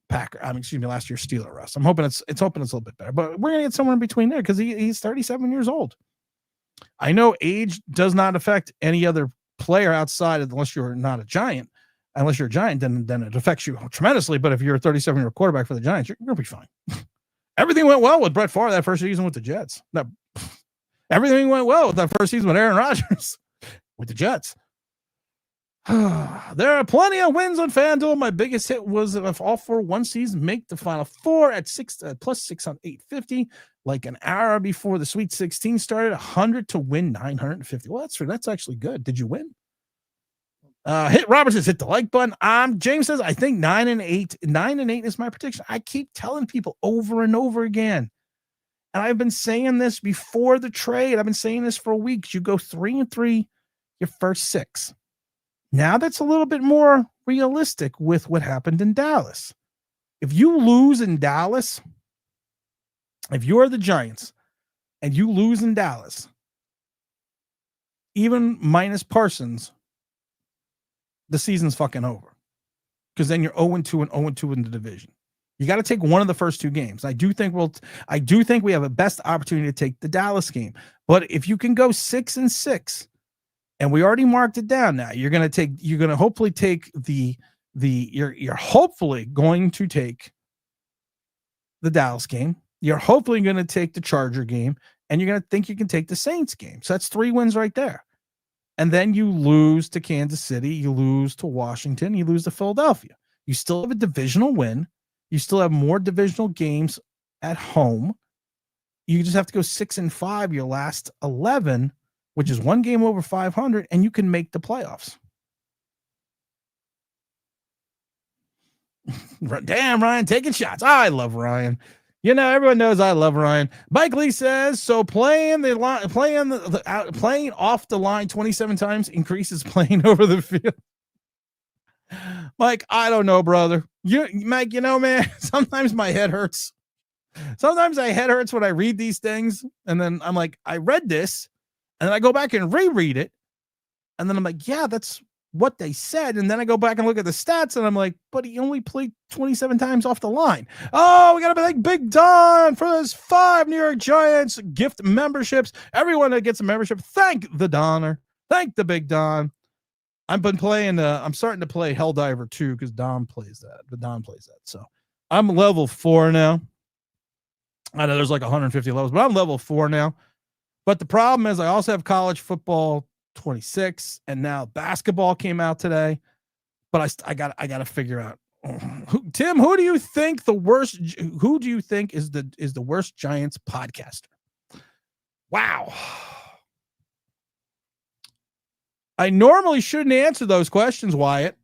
last year Steeler Russ. I'm hoping it's a little bit better. But we're going to get somewhere in between there because he's 37 years old. I know age does not affect any other player outside unless you're not a Giant. Unless you're a Giant, then it affects you tremendously. But if you're a 37-year-old quarterback for the Giants, you're going to be fine. Everything went well with Brett Favre that first season with the Jets. No, everything went well with that first season with Aaron Rodgers with the Jets. There are plenty of wins on FanDuel. My biggest hit was if all 4 one seasons make the Final Four at plus 6 on 850, like an hour before the Sweet 16 started. 100 to win 950. Well, that's actually good. Did you win? Robert says hit the like button. James says I think 9 and 8. 9 and 8 is my prediction. I keep telling people over and over again, and I've been saying this before the trade. I've been saying this for weeks. You go 3 and 3, your first 6. Now that's a little bit more realistic with what happened in Dallas. If you lose in Dallas, if you're the Giants and you lose in Dallas, even minus Parsons, the season's fucking over. Because then you're 0-2 and 0-2 in the division. You got to take one of the first 2 games. I do think we have a best opportunity to take the Dallas game. But if you can go 6-6, and we already marked it down now, you're going to hopefully take the you're hopefully going to take the Dallas game. You're hopefully going to take the Charger game, and you're going to think you can take the Saints game. So that's 3 wins right there. And then you lose to Kansas City, you lose to Washington, you lose to Philadelphia. You still have a divisional win. You still have more divisional games at home. You just have to go 6-5 your last 11, which is 1 game over 500, and you can make the playoffs. Damn, Ryan, taking shots. I love Ryan. You know, everyone knows I love Ryan. Mike Lee says, so playing off the line 27 times increases playing over the field. Mike, I don't know, brother. Mike, you know, man, sometimes my head hurts. Sometimes my head hurts when I read these things, and then I'm like, I read this, and then I go back and reread it, and then I'm like, yeah, that's what they said. And then I go back and look at the stats, and I'm like, but he only played 27 times off the line. Oh, we got to thank Big Don for those 5 New York Giants gift memberships. Everyone that gets a membership, thank the Donner. Thank the Big Don. I've been playing, I'm starting to play Helldiver 2 because Don plays that. But Don plays that. So I'm level 4 now. I know there's like 150 levels, but I'm level 4 now. But the problem is I also have college football 26, and now basketball came out today. But I got to figure out. Tim, who do you think is the worst Giants podcaster? Wow. I normally shouldn't answer those questions, Wyatt.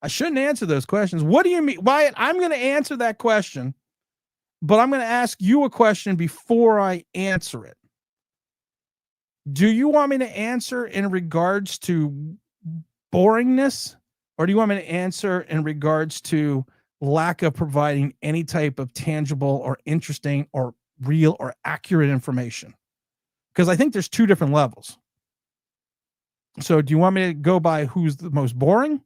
I shouldn't answer those questions. What do you mean, Wyatt? I'm going to answer that question, but I'm going to ask you a question before I answer it. Do you want me to answer in regards to boringness, or do you want me to answer in regards to lack of providing any type of tangible or interesting or real or accurate information? Because I think there's 2 different levels. So do you want me to go by who's the most boring,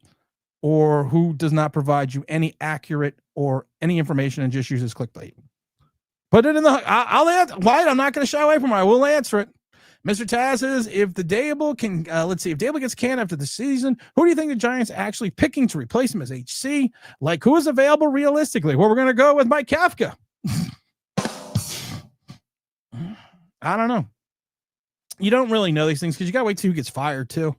or who does not provide you any accurate or any information and just uses clickbait? Put it in the, I'll answer. Wyatt, I'm not going to shy away from it. I will answer it. Mr. Taz says, if the Dable can, let's see, if Dable gets canned after the season, who do you think the Giants are actually picking to replace him as HC? Like, who is available realistically? Well, we're going to go with Mike Kafka. I don't know. You don't really know these things because you got to wait till who gets fired too.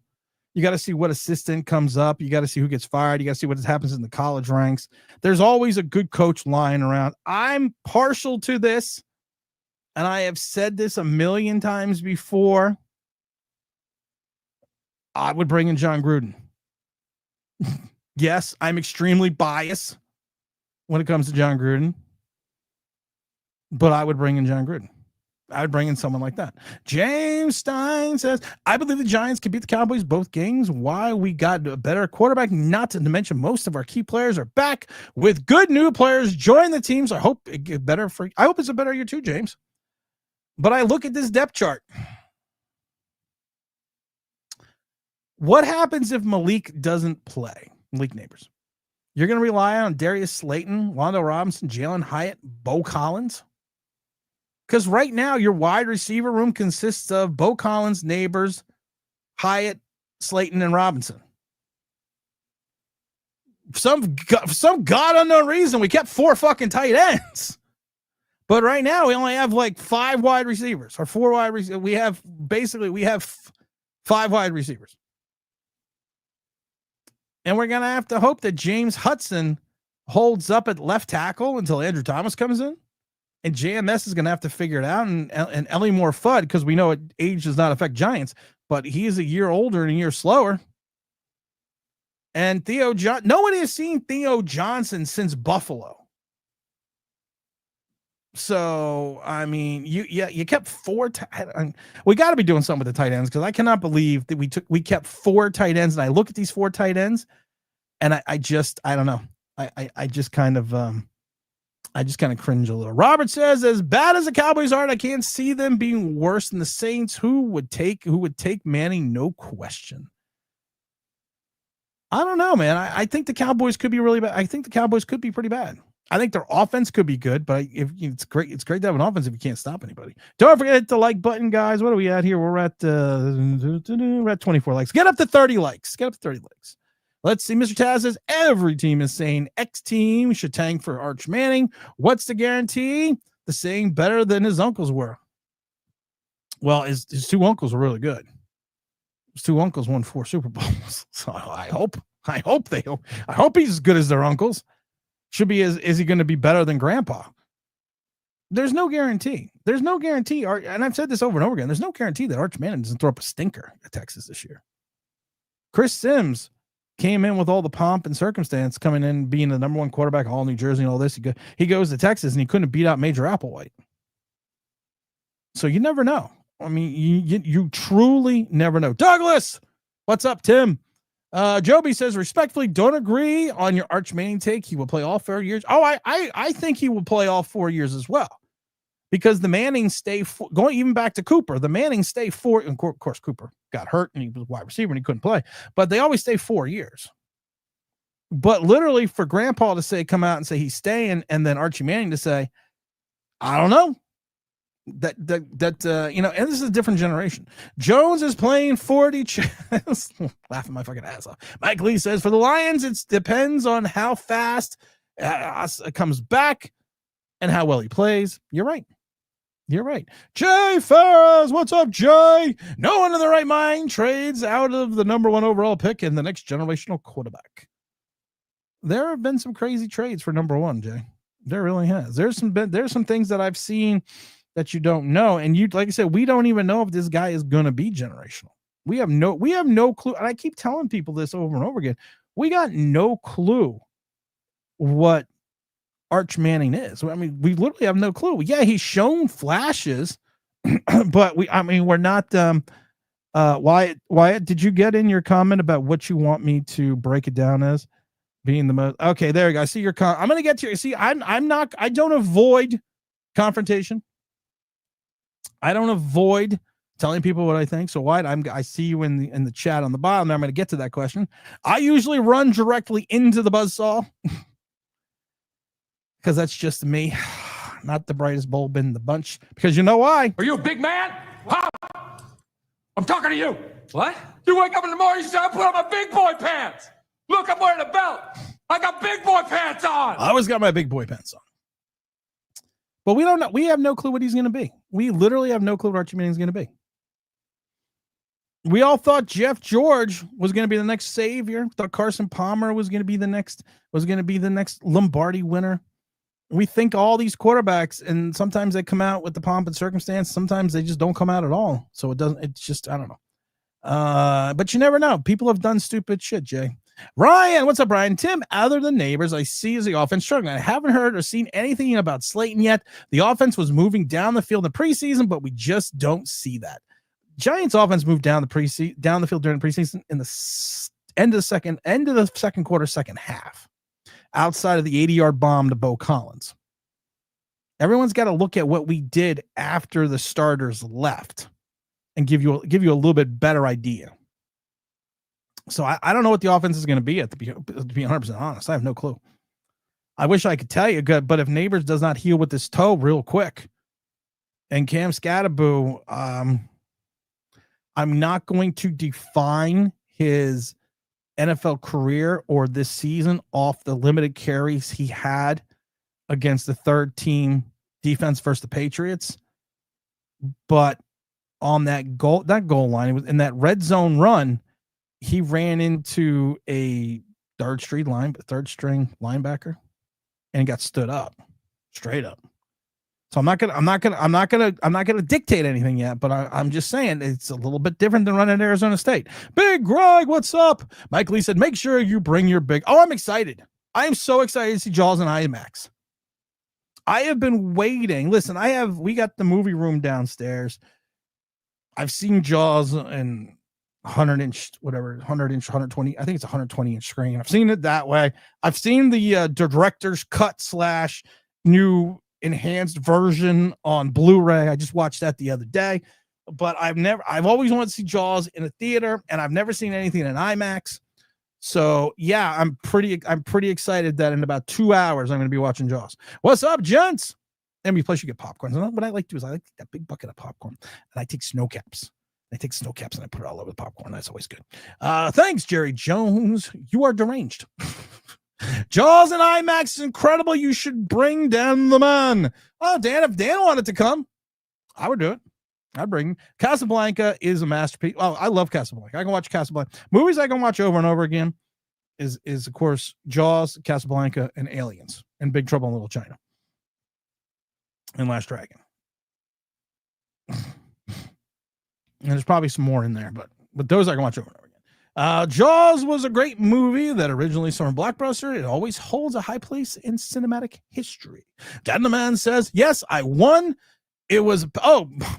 You got to see what assistant comes up. You got to see who gets fired. You got to see what happens in the college ranks. There's always a good coach lying around. I'm partial to this, and I have said this a million times before. I would bring in John Gruden. Yes, I'm extremely biased when it comes to John Gruden, but I would bring in John Gruden. I would bring in someone like that. James Stein says, I believe the Giants can beat the Cowboys both games. Why? We got a better quarterback, not to mention most of our key players are back with good new players join the teams. I hope it get better for, I hope it's a better year too, James. But I look at this depth chart. What happens if Malik doesn't play? Malik Neighbors. You're going to rely on Darius Slayton, Wando Robinson, Jalen Hyatt, Bo Collins. Because right now, your wide receiver room consists of Bo Collins, Neighbors, Hyatt, Slayton, and Robinson. For some God unknown reason, we kept 4 fucking tight ends. But right now, we only have like 5 wide receivers or 4 wide receivers. We have 5 wide receivers. And we're going to have to hope that James Hudson holds up at left tackle until Andrew Thomas comes in. And JMS is going to have to figure it out. And Ellie Moore Fudd, because we know age does not affect Giants, but he is a year older and a year slower. And nobody has seen Theo Johnson since Buffalo. So, I mean, you kept 4. We got to be doing something with the tight ends, because I cannot believe that we kept 4 tight ends. And I look at these 4 tight ends, and I don't know. I just kind of cringe a little. Robert says, as bad as the Cowboys are, I can't see them being worse than the Saints. Who would take Manning? No question. I don't know, man. I think the Cowboys could be really bad. I think the Cowboys could be pretty bad. I think their offense could be good, but it's great to have an offense if you can't stop anybody. Don't forget to hit the like button, guys. What are we at here? We're at 24 likes. Get up to 30 likes. Let's see. Mr. Taz says every team is saying X team should tank for Arch Manning. What's the guarantee? The saying better than his uncles were. Well, his two uncles were really good. His two uncles won 4 Super Bowls. So I hope he's as good as their uncles. Should be. Is he going to be better than Grandpa? There's no guarantee. There's no guarantee. And I've said this over and over again. There's no guarantee that Arch Manning doesn't throw up a stinker at Texas this year. Chris Sims came in with all the pomp and circumstance, coming in being the number 1 quarterback, all New Jersey and all this. He goes to Texas and he couldn't beat out Major Applewhite. So you never know. I mean, you truly never know. Douglas, what's up, Tim? Joby says, respectfully, don't agree on your Arch Manning take. He will play all 4 years. Oh, I think he will play all 4 years as well. Because the Mannings stay going even back to Cooper. The Mannings stay 4. And of course, Cooper got hurt and he was wide receiver and he couldn't play. But they always stay 4 years. But literally, for Grandpa to say, come out and say he's staying, and then Archie Manning to say, I don't know. And this is a different generation. Jones is playing 40. Laughing my fucking ass off. Mike Lee says for the Lions, it depends on how fast it comes back and how well he plays. You're right. You're right. Jay Ferris, what's up, Jay? No one in their right mind trades out of the number 1 overall pick in the next generational quarterback. There have been some crazy trades for number 1, Jay. There really has. There's some things that I've seen that you don't know, and like I said, we don't even know if this guy is going to be generational. We have no clue, and I keep telling people this over and over again. We got no clue what Arch Manning is. I mean, we literally have no clue. Yeah, he's shown flashes, but we're not. Wyatt, did you get in your comment about what you want me to break it down as being the most? Okay, there you go. I see your I'm going to get to you. See, I don't avoid confrontation. I don't avoid telling people what I think. So Wyatt, I see you in the chat on the bottom. I'm going to get to that question. I usually run directly into the buzzsaw. Because that's just me, not the brightest bulb in the bunch. Because you know why? Are you a big man? Huh? I'm talking to you. What? You wake up in the morning, you say, I put on my big boy pants. Look, I'm wearing a belt. I got big boy pants on. I always got my big boy pants on. But we don't know. We have no clue what he's going to be. We literally have no clue what Archie Manning's going to be. We all thought Jeff George was going to be the next savior. Thought Carson Palmer was going to be the next Lombardi winner. We think all these quarterbacks, and sometimes they come out with the pomp and circumstance. Sometimes they just don't come out at all. So it's just, I don't know. But you never know. People have done stupid shit, Jay. Ryan, what's up, Ryan? Tim, other than neighbors, I see is the offense struggling. I haven't heard or seen anything about Slayton yet. The offense was moving down the field in the preseason, but we just don't see that. Giants offense moved down the field during the preseason in the end of the second quarter, second half. Outside of the 80-yard bomb to Bo Collins. Everyone's got to look at what we did after the starters left and give you a little bit better idea. So I don't know what the offense is going to be to be 100% honest. I have no clue. I wish I could tell you good, but if Neighbors does not heal with this toe real quick and Cam Scatterboo, I'm not going to define his NFL career or this season off the limited carries he had against the third team defense versus the Patriots. But on that goal line, it was in that red zone run, he ran into a third string linebacker and got stood up straight up. So I'm not gonna dictate anything yet, but I'm just saying it's a little bit different than running at Arizona State. Big Greg, what's up? Mike Lee said, make sure you bring your big. Oh, I'm excited. I am so excited to see Jaws and IMAX. I have been waiting. Listen, we got the movie room downstairs. I've seen Jaws in 100-inch, 120. I think it's 120-inch screen. I've seen it that way. I've seen the director's cut / new enhanced version on Blu-ray. I just watched that the other day, but I've always wanted to see Jaws in a theater, and I've never seen anything in IMAX. So yeah, I'm pretty excited that in about 2 hours I'm going to be watching Jaws. What's up, gents? And plus you get popcorn. So what I like to do is I like that big bucket of popcorn, and I take snow caps. I take snow caps and I put it all over the popcorn. That's always good. Thanks, Jerry Jones. You are deranged. Jaws and IMAX is incredible. You should bring Dan the man. Oh, Dan, if Dan wanted to come, I would do it. I'd bring him. Casablanca is a masterpiece. Oh, I love Casablanca. I can watch Casablanca. Movies I can watch over and over again is of course Jaws, Casablanca, and Aliens, and Big Trouble in Little China, and Last Dragon. And there's probably some more in there, but those I can watch over and over again. Jaws was a great movie that originally starred Blockbuster. It always holds a high place in cinematic history. Dan the Man says, yes, I won. It was,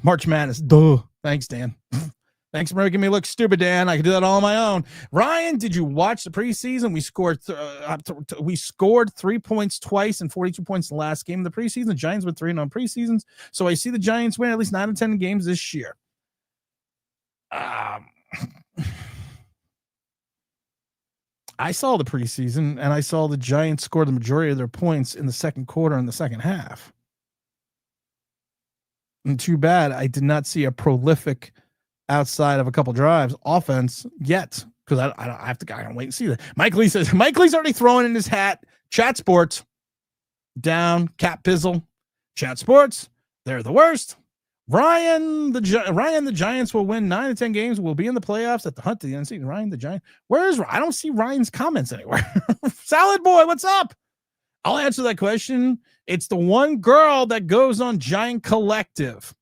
March Madness. Duh. Thanks, Dan. Thanks for making me look stupid, Dan. I can do that all on my own. Ryan, did you watch the preseason? We scored 3 points twice and 42 points in the last game of the preseason. The Giants went 3-0 on preseasons. So I see the Giants win at least 9 of 10 games this year. I saw the preseason, and I saw the Giants score the majority of their points in the second quarter and the second half. And too bad I did not see a prolific outside of a couple drives offense yet, because I gotta wait and see that. Mike Lee says Mike Lee's already throwing in his hat. Chat Sports down. Cat Pizzle. Chat Sports. They're the worst. Ryan, the Giants will win 9 of 10 games. Will be in the playoffs at the hunt to the NFC. Ryan, the Giant. I don't see Ryan's comments anywhere. Salad Boy, what's up? I'll answer that question. It's the one girl that goes on Giant Collective.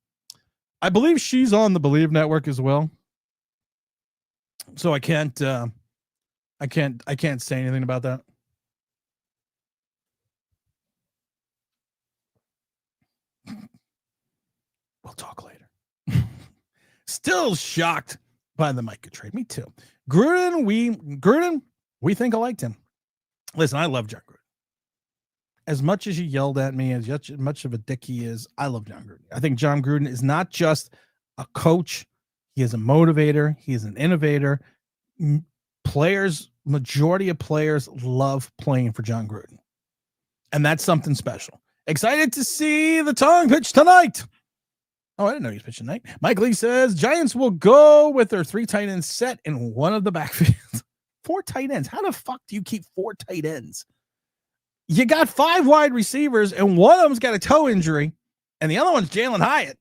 I believe she's on the Believe Network as well. So I can't say anything about that. We'll talk later. Still shocked by the Micah trade. Me too. Gruden, we think I liked him. Listen, I love John Gruden. As much as you yelled at me, as much of a dick he is, I love John Gruden. I think John Gruden is not just a coach. He is a motivator. He is an innovator. Majority of players love playing for John Gruden. And that's something special. Excited to see the tongue pitch tonight. Oh, I didn't know he was pitching tonight. Mike Lee says Giants will go with their 3 tight ends set in one of the backfields. 4 tight ends. How the fuck do you keep 4 tight ends? You got 5 wide receivers, and one of them's got a toe injury, and the other one's Jalen Hyatt.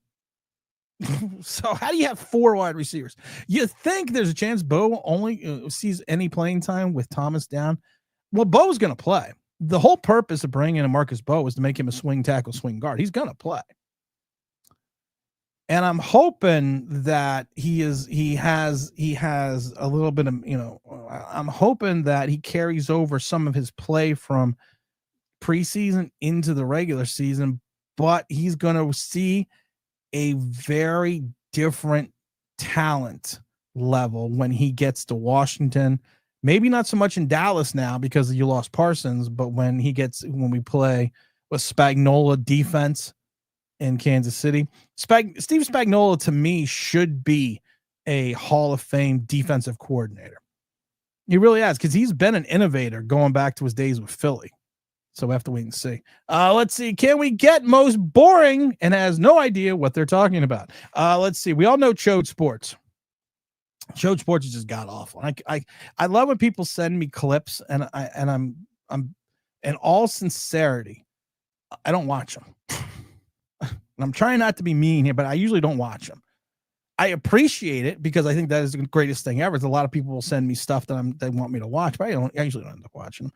So how do you have 4 wide receivers? You think there's a chance Bo only sees any playing time with Thomas down? Well, Bo's going to play. The whole purpose of bringing in Marcus Bo was to make him a swing tackle, swing guard. He's going to play. And I'm hoping that he has a little bit of, I'm hoping that he carries over some of his play from preseason into the regular season, but he's going to see a very different talent level when he gets to Washington. Maybe not so much in Dallas now because you lost Parsons, but when we play with Spagnuolo defense in Kansas City, Steve Spagnuolo to me should be a Hall of Fame defensive coordinator. He really has, because he's been an innovator going back to his days with Philly. So we have to wait and see. Let's see. Can we get most boring and has no idea what they're talking about? Let's see. We all know Chode Sports. Chode Sports is just god awful. I love when people send me clips, and I'm in all sincerity, I don't watch them. And I'm trying not to be mean here, but I usually don't watch them. I appreciate it because I think that is the greatest thing ever. A lot of people will send me stuff that they want me to watch, but I usually don't end up watching them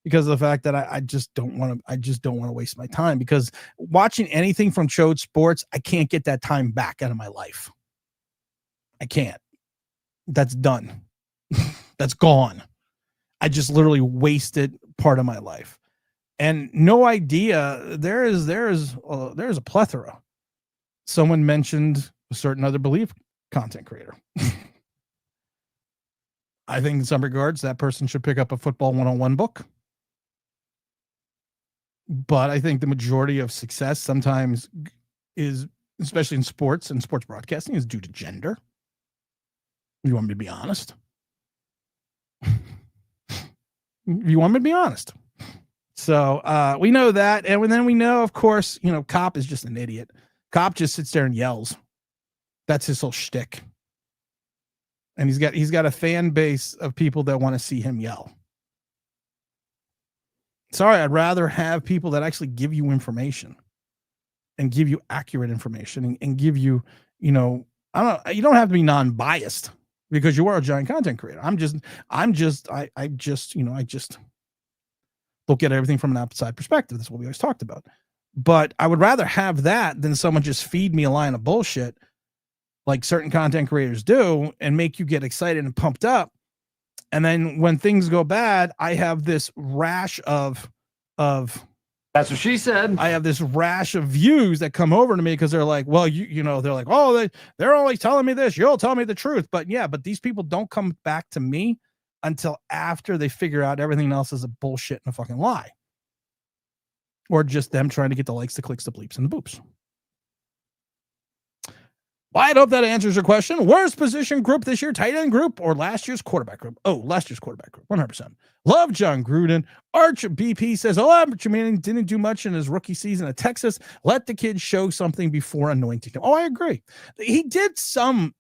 because of the fact that I just don't want to waste my time, because watching anything from Chode Sports, I can't get that time back out of my life. I can't. That's done. That's gone. I just literally wasted part of my life. And no idea. There is a plethora. Someone mentioned a certain other Belief content creator. I think in some regards that person should pick up a football 101 book. But I think the majority of success sometimes is, especially in sports and sports broadcasting, is due to gender. You want me to be honest? You want me to be honest? So we know that. And then we know, of course, Cop is just an idiot. Cop just sits there and yells. That's his whole shtick. And he's got a fan base of people that want to see him yell. Sorry, I'd rather have people that actually give you information and give you accurate information and give you, you don't have to be non-biased because you are a giant content creator. I just look at everything from an outside perspective. That's what we always talked about. But I would rather have that than someone just feed me a line of bullshit like certain content creators do and make you get excited and pumped up. And then when things go bad, I have this rash of That's what she said. I have this rash of views that come over to me because they're like, well, they're like, oh, they're only telling me this. You'll tell me the truth. But these people don't come back to me until after they figure out everything else is a bullshit and a fucking lie. Or just them trying to get the likes, the clicks, the bleeps, and the boops. Well, I hope that answers your question. Worst position group this year, tight end group, or last year's quarterback group? Oh, last year's quarterback group, 100%. Love John Gruden. Arch BP says, Arch Manning didn't do much in his rookie season at Texas. Let the kid show something before anointing him. Oh, I agree. He did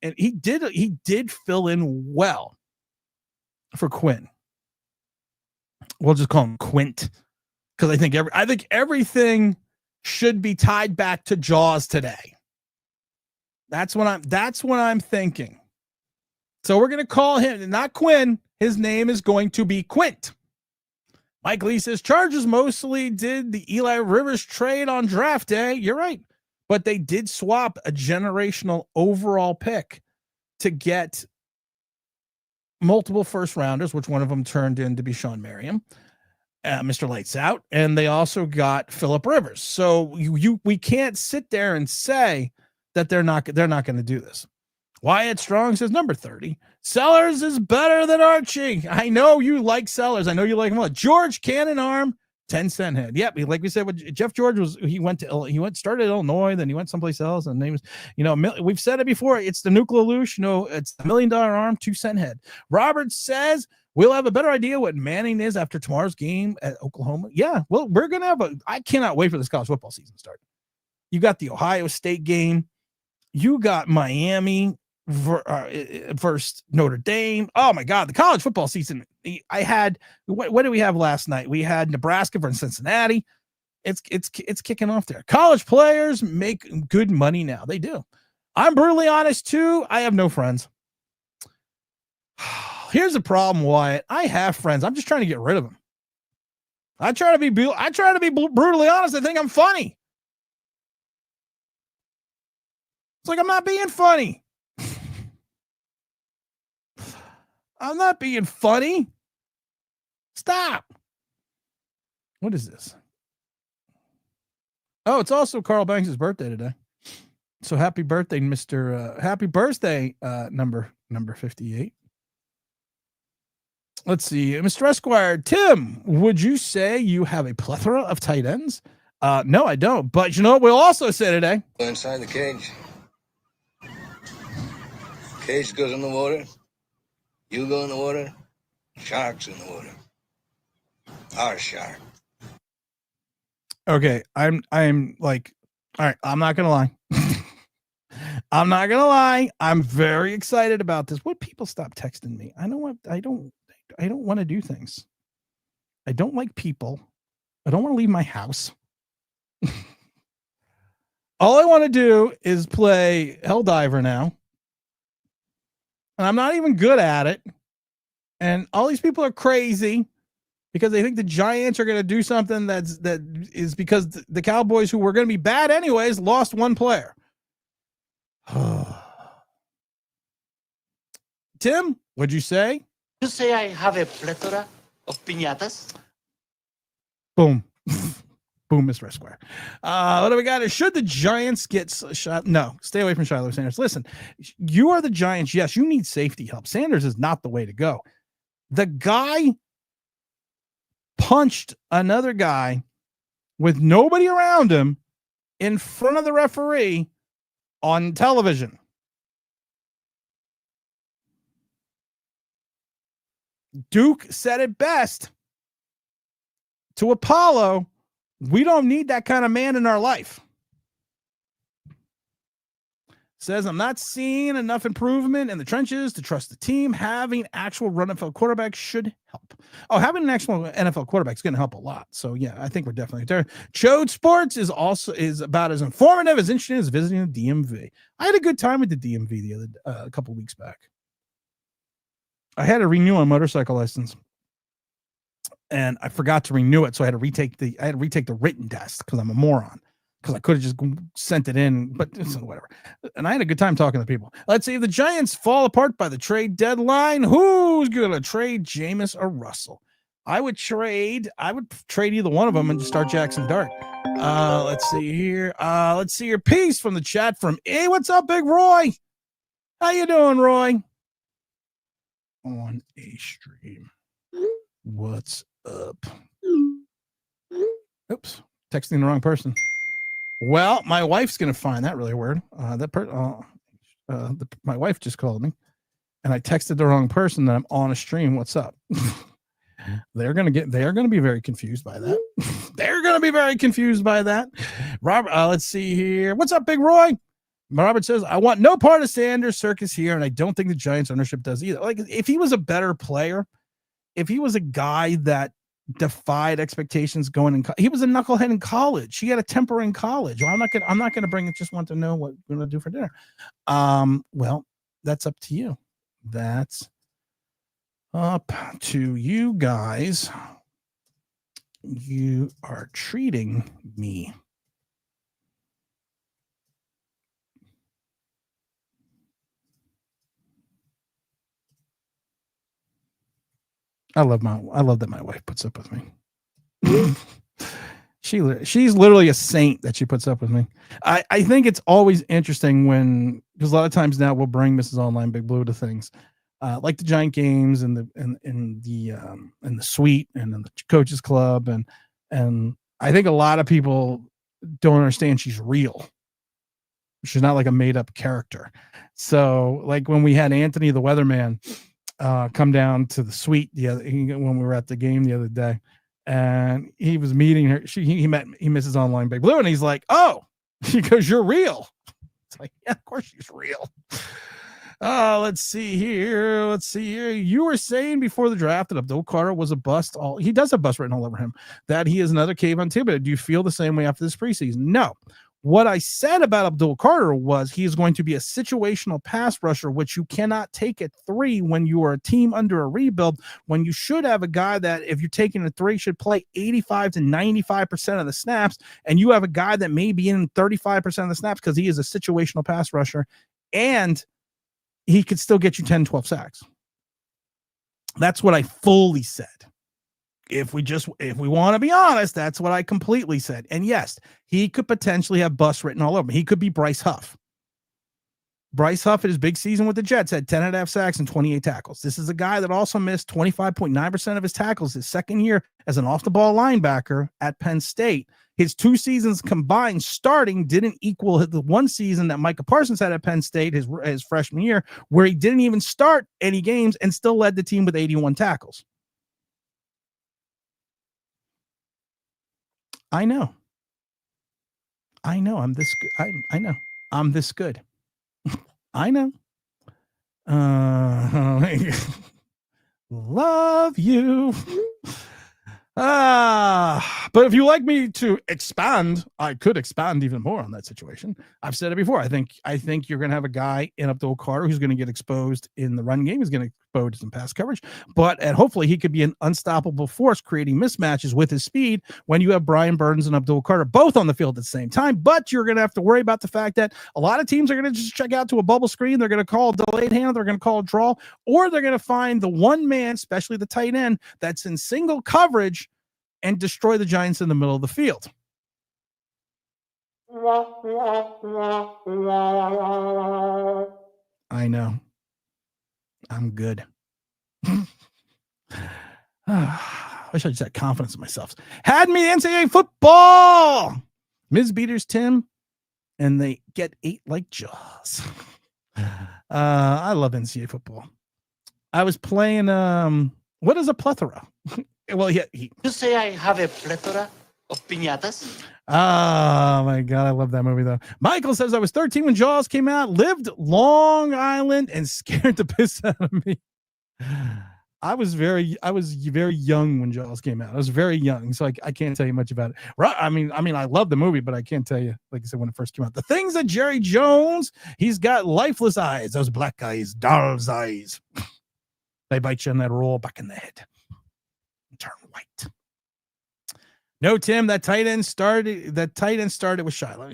he did fill in well for Quinn. We'll just call him Quint. Because I think everything should be tied back to Jaws today. That's what I'm thinking. So we're gonna call him not Quinn. His name is going to be Quint. Mike Lee says Chargers mostly did the Eli Rivers trade on draft day. You're right, but they did swap a generational overall pick to get multiple first rounders, which one of them turned in to be Sean Merriam. Mr. Lights Out, and they also got Phillip Rivers. So we can't sit there and say that they're not going to do this. Wyatt Strong says number 30. Sellers is better than Archie. I know you like Sellers. I know you like him a lot. George Cannon Arm, 10-cent head. Yep, like we said, with Jeff George started at Illinois, then he went someplace else, and he was, we've said it before. It's the nucleolution. It's the $1 million arm, 2-cent head. Robert says we'll have a better idea what Manning is after tomorrow's game at Oklahoma. Yeah, well, we're going to have I cannot wait for this college football season to start. You got the Ohio State game. You got Miami versus Notre Dame. Oh, my God, the college football season. I had, what did we have last night? We had Nebraska versus Cincinnati. It's kicking off there. College players make good money now. They do. I'm brutally honest, too. I have no friends. Here's the problem, Wyatt. I have friends. I'm just trying to get rid of them. I try to be brutally honest. I think I'm funny. It's like I'm not being funny. I'm not being funny. Stop. What is this? Oh, it's also Carl Banks' birthday today. So happy birthday, Mr. Happy birthday, number 58. Let's see, Mr. Esquire. Tim, would you say you have a plethora of tight ends? No, I don't. But you know what we'll also say today? Inside the cage. Cage goes in the water. You go in the water. Shark's in the water. Our shark. Okay, I'm like, all right, I'm not gonna lie. I'm not gonna lie. I'm very excited about this. Would people stop texting me? I don't want to do things. I don't like people. I don't want to leave my house. All I want to do is play Helldiver now. And I'm not even good at it. And all these people are crazy because they think the Giants are going to do something that is because the Cowboys, who were going to be bad anyways, lost one player. Tim, what'd you say? You say I have a plethora of piñatas? Boom. Boom, Mr. Esquire. What do we got? Should the Giants get shot? No, stay away from Shiloh Sanders. Listen, you are the Giants. Yes, you need safety help. Sanders is not the way to go. The guy punched another guy with nobody around him in front of the referee on television. Duke said it best to Apollo. We don't need that kind of man in our life. Says, I'm not seeing enough improvement in the trenches to trust the team. Having actual run NFL quarterbacks should help. Oh, having an actual NFL quarterback is going to help a lot. So, yeah, I think we're definitely there. Chode Sports is about as informative, as interesting as visiting the DMV. I had a good time with the DMV a couple weeks back. I had to renew my motorcycle license, and I forgot to renew it, so I had to retake the written test because I'm a moron. Because I could have just sent it in, but whatever. And I had a good time talking to people. Let's see if the Giants fall apart by the trade deadline. Who's going to trade Jameis or Russell? I would trade either one of them and just start Jackson Dart. Let's see here. Let's see your piece from the chat from Hey, what's up, Big Roy? How you doing, Roy? On a stream. What's up? Oops, texting the wrong person. Well, my wife's gonna find that really weird. My wife just called me, and I texted the wrong person that I'm on a stream. What's up? They are gonna be very confused by that. They're gonna be very confused by that. Robert, let's see here. What's up, Big Roy? Robert says, I want no part of Sanders circus here, and I don't think the Giants ownership does either. Like, if he was a better player, if he was a guy that defied expectations going in, he was a knucklehead in college. He had a temper in college. Well, I'm not gonna bring it. Just want to know what we're gonna do for dinner. Well, that's up to you. That's up to you guys. You are treating me. I love that my wife puts up with me. She's literally a saint that she puts up with me. I think it's always interesting because a lot of times now we'll bring Mrs. Online Big Blue to things like the Giant games and the suite and then the coaches club and I think a lot of people don't understand she's real. She's not like a made up character. So like when we had Anthony the Weatherman come down to the suite when we were at the game the other day, and he was meeting her. He met Mrs. Online Big Blue, and he's like, "Oh," he goes, "You're real." It's like, yeah, of course she's real. Let's see here. You were saying before the draft that Abdul Carter was a bust. He does have bust written all over him. That he is another cave on Thibodeau. Do you feel the same way after this preseason? No. What I said about Abdul Carter was he is going to be a situational pass rusher, which you cannot take at 3 when you are a team under a rebuild, when you should have a guy that, if you're taking a 3, should play 85 to 95% of the snaps, and you have a guy that may be in 35% of the snaps because he is a situational pass rusher, and he could still get you 10, 12 sacks. That's what I fully said. If we want to be honest, that's what I completely said. And yes, he could potentially have bust written all over him. He could be Bryce Huff. Bryce Huff in his big season with the Jets had 10.5 sacks and 28 tackles. This is a guy that also missed 25.9% of his tackles his second year as an off-the-ball linebacker at Penn State. His 2 seasons combined starting didn't equal the 1 season that Micah Parsons had at Penn State his freshman year, where he didn't even start any games and still led the team with 81 tackles. I know. I'm this good. I know. I'm this good. I know. Love you. But if you like me to expand, I could expand even more on that situation. I've said it before. I think you're going to have a guy in Abdul Carter who's going to get exposed in the run game. He's going to expose some pass coverage, and hopefully he could be an unstoppable force, creating mismatches with his speed when you have Brian Burns and Abdul Carter both on the field at the same time. But you're going to have to worry about the fact that a lot of teams are going to just check out to a bubble screen. They're going to call a delayed hand. They're going to call a draw, or they're going to find the one man, especially the tight end, that's in single coverage and destroy the Giants in the middle of the field. I know. I'm good. I wish I just had confidence in myself. Had me NCAA football. Ms. Beaters, Tim, and they get 8 like Jaws. I love NCAA football. I was playing, what is a plethora? Well, yeah. You say I have a plethora of piñatas? Oh my God, I love that movie though. Michael says I was 13 when Jaws came out, lived Long Island, and scared the piss out of me. I was very young when Jaws came out. I was very young, so I can't tell you much about it. I mean, I love the movie, but I can't tell you, like I said, when it first came out. The things that Jerry Jones, he's got lifeless eyes, those black eyes, doll's eyes. They bite you in that roll back in the head and turn white. No, Tim, that tight end started with Shiloh.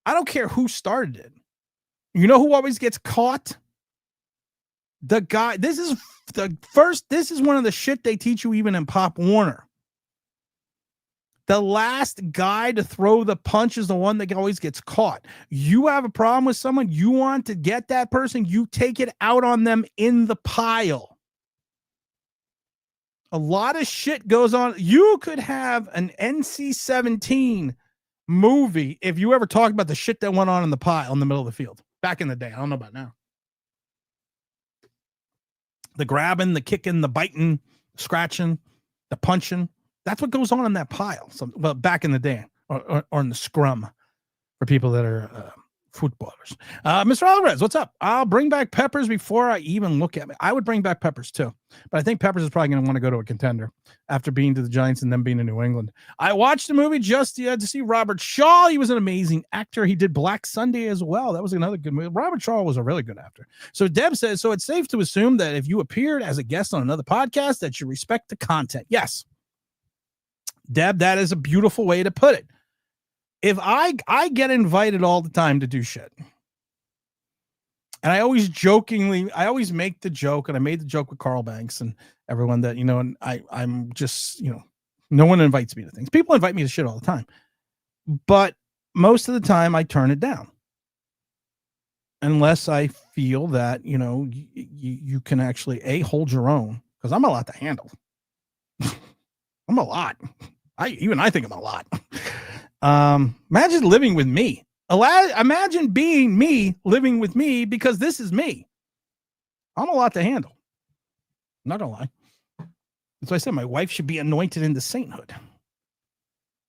I don't care who started it. You know who always gets caught? The guy. This is one of the shit they teach you even in Pop Warner. The last guy to throw the punch is the one that always gets caught. You have a problem with someone, you want to get that person, you take it out on them in the pile. A lot of shit goes on. You could have an NC-17 movie if you ever talked about the shit that went on in the pile in the middle of the field. Back in the day. I don't know about now. The grabbing, the kicking, the biting, scratching, the punching. That's what goes on in that pile. So, well, back in the day, or in the scrum for people that are footballers. Mr. Alvarez, what's up? I'll bring back Peppers before I even look at it. I would bring back Peppers too, but I think Peppers is probably going to want to go to a contender after being to the Giants and then being in New England. I watched the movie just to see Robert Shaw. He was an amazing actor. He did Black Sunday as well. That was another good movie. Robert Shaw was a really good actor. So Deb says, so it's safe to assume that if you appeared as a guest on another podcast that you respect the content. Yes. Deb, that is a beautiful way to put it. If I get invited all the time to do shit, and I always make the joke, and I made the joke with Carl Banks and everyone that, and I'm just, no one invites me to things. People invite me to shit all the time, but most of the time I turn it down. Unless I feel that, you can actually hold your own, because I'm a lot to handle. I'm a lot. I think I'm a lot. Imagine living with me. Imagine being me, living with me, because this is me. I'm a lot to handle. I'm not gonna lie. That's why I said my wife should be anointed into sainthood.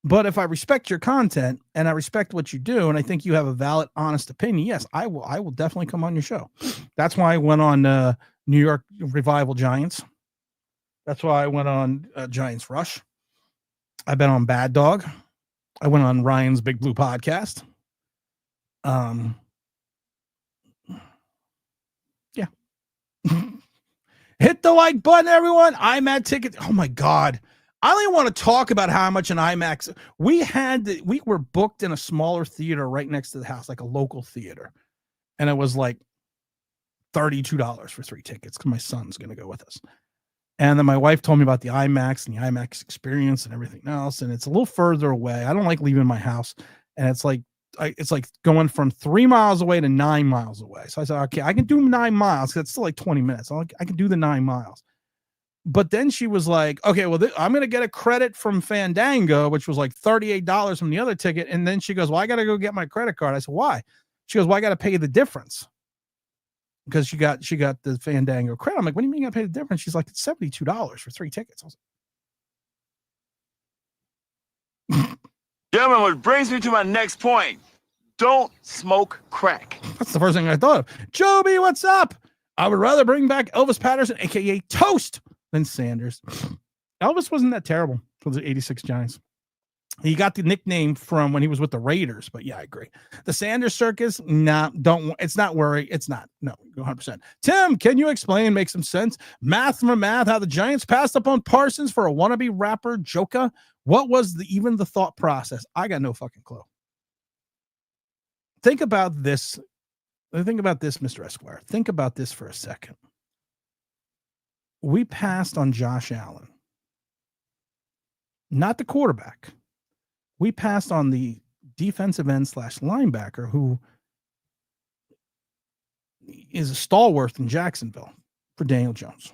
But if I respect your content and I respect what you do, and I think you have a valid, honest opinion, yes, I will definitely come on your show. That's why I went on New York Revival Giants. That's why I went on Giants Rush. I've been on Bad Dog. I went on Ryan's Big Blue podcast. Yeah. Hit the like button, everyone. IMAX tickets. Oh my God. I don't even want to talk about how much an IMAX. We were booked in a smaller theater right next to the house, like a local theater. And it was like $32 for 3 tickets because my son's going to go with us. And then my wife told me about the IMAX and the IMAX experience and everything else. And it's a little further away. I don't like leaving my house. And it's like going from 3 miles away to 9 miles away. So I said, okay, I can do 9 miles. That's still like 20 minutes. I can do the 9 miles. But then she was like, okay, well, I'm going to get a credit from Fandango, which was like $38 from the other ticket. And then she goes, well, I got to go get my credit card. I said, why? She goes, well, I got to pay the difference. Because she got the Fandango credit. I'm like, what do you mean you got to pay the difference? She's like, it's $72 for 3 tickets. I was like, Gentlemen, which brings me to my next point. Don't smoke crack. That's the first thing I thought of. Joby, what's up? I would rather bring back Elvis Patterson, a.k.a. Toast, than Sanders. Elvis wasn't that terrible for the 86 Giants. He got the nickname from when he was with the Raiders, but yeah, I agree. The Sanders circus, it's not worry. It's not. No, 100%. Tim, can you explain, make some sense? Math from math, how the Giants passed up on Parsons for a wannabe rapper Joker. What was even the thought process? I got no fucking clue. Think about this. Think about this, Mr. Esquire. Think about this for a second. We passed on Josh Allen, not the quarterback. We passed on the defensive end / linebacker who is a stalwart in Jacksonville for Daniel Jones.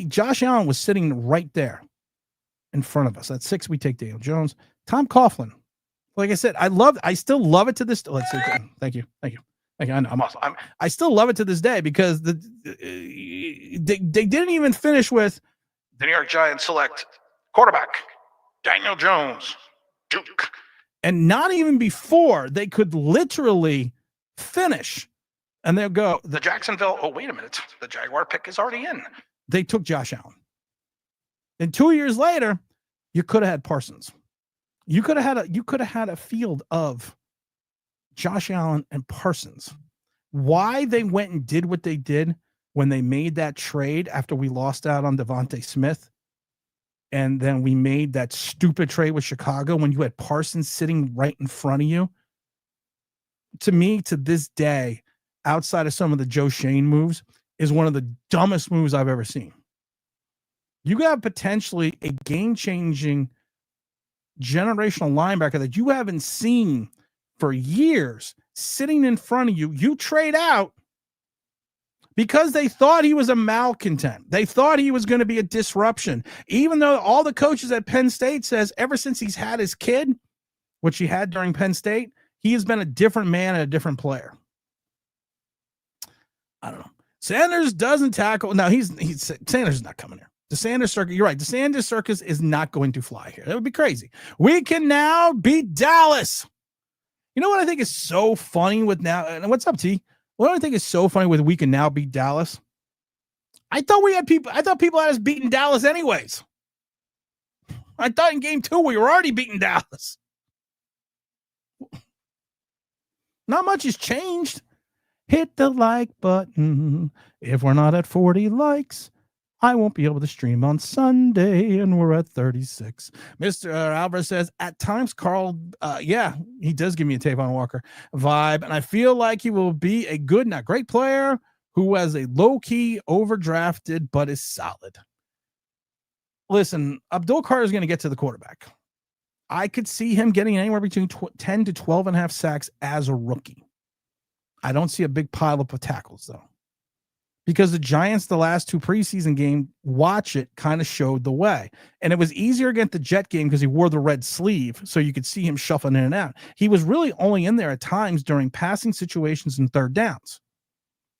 Josh Allen was sitting right there in front of us. At 6, we take Daniel Jones. Tom Coughlin. Like I said, I still love it to this. Let's see. Thank you. I know I'm awesome. I still love it to this day because they didn't even finish with the New York Giants select Quarterback, Daniel Jones, Duke. And not even before they could literally finish. And they'll go, the Jacksonville, oh, wait a minute. The Jaguar pick is already in. They took Josh Allen. And 2 years later, you could have had Parsons. You could have had a field of Josh Allen and Parsons. Why they went and did what they did when they made that trade after we lost out on Devontae Smith, and then we made that stupid trade with Chicago when you had Parsons sitting right in front of you. To me, to this day, outside of some of the Joe Shane moves, is one of the dumbest moves I've ever seen. You got potentially a game-changing generational linebacker that you haven't seen for years sitting in front of you. You trade out because they thought he was a malcontent. They thought he was going to be a disruption, even though all the coaches at Penn State says ever since he's had his kid, which he had during Penn State, he has been a different man and a different player. I don't know. Sanders doesn't tackle. No, Sanders is not coming here. The Sanders circus, you're right. The Sanders circus is not going to fly here. That would be crazy. We can now beat Dallas. You know what I think is so funny with now? And what's up, T? What I think is so funny with we can now beat Dallas? I thought people had us beating Dallas anyways. I thought in game 2 we were already beating Dallas. Not much has changed. Hit the like button. If we're not at 40 likes, I won't be able to stream on Sunday, and we're at 36. Mr. Alvarez says, at times, Carl, yeah, he does give me a Tavon Walker vibe, and I feel like he will be a good, not great player who has a low-key, overdrafted, but is solid. Listen, Abdul Carter is going to get to the quarterback. I could see him getting anywhere between 10 to 12 and a half sacks as a rookie. I don't see a big pile of tackles, though. Because the Giants, the last 2 preseason games, watch it, kind of showed the way. And it was easier against the Jet game because he wore the red sleeve, so you could see him shuffling in and out. He was really only in there at times during passing situations and third downs.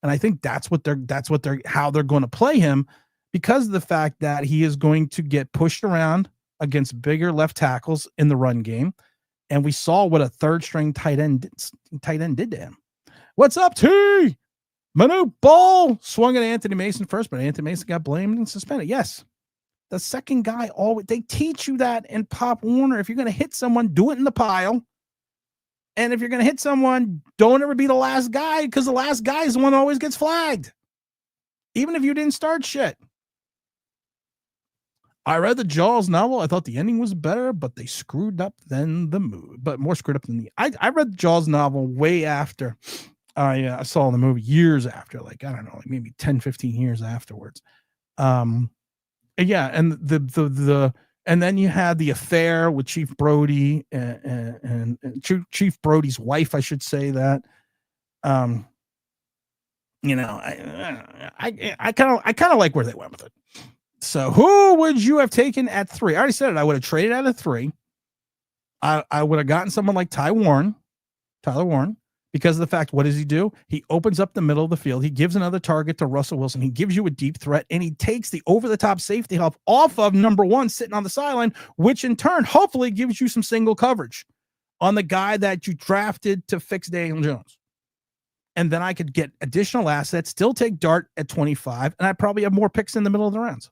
And I think that's how they're going to play him, because of the fact that he is going to get pushed around against bigger left tackles in the run game. And we saw what a third string tight end did to him. What's up, T? Manu Ball swung at Anthony Mason first, but Anthony Mason got blamed and suspended. Yes. The second guy always, they teach you that in Pop Warner. If you're going to hit someone, do it in the pile. And if you're going to hit someone, don't ever be the last guy, because the last guy is the one that always gets flagged. Even if you didn't start shit. I read the Jaws novel. I thought the ending was better, but they screwed up than the movie. But more screwed up than the. I read the Jaws novel way after. I saw the movie years after, like, I don't know, like maybe 10, 15 years afterwards. And yeah, and and then you had the affair with Chief Brody and Chief Brody's wife, I should say that. You know, I kind of like where they went with it. So who would you have taken at 3? I already said it. I would have traded out of 3. I would have gotten someone like Tyler Warren. Because of the fact, what does he do? He opens up the middle of the field. He gives another target to Russell Wilson. He gives you a deep threat, and he takes the over-the-top safety help off of number 1 sitting on the sideline, which in turn hopefully gives you some single coverage on the guy that you drafted to fix Daniel Jones. And then I could get additional assets, still take Dart at 25, and I probably have more picks in the middle of the rounds.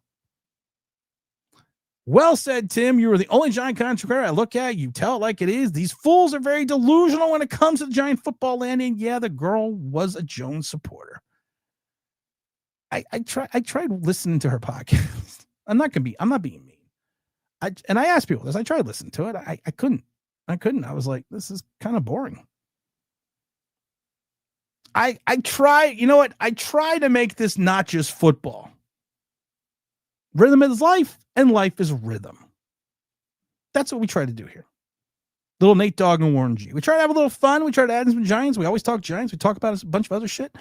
Well said, Tim. You were the only Giant contrarian I look at. You tell it like it is. These fools are very delusional when it comes to the Giant football land. And yeah, the girl was a Jones supporter. I tried listening to her podcast. I'm not being mean. I asked people this. I tried listening to it. I couldn't. I was like, this is kind of boring. I try, you know what? I try to make this not just football. Rhythm is life, and life is rhythm. That's what we try to do here. Little Nate Dogg and Warren G. We try to have a little fun. We try to add in some Giants. We always talk Giants. We talk about a bunch of other shit.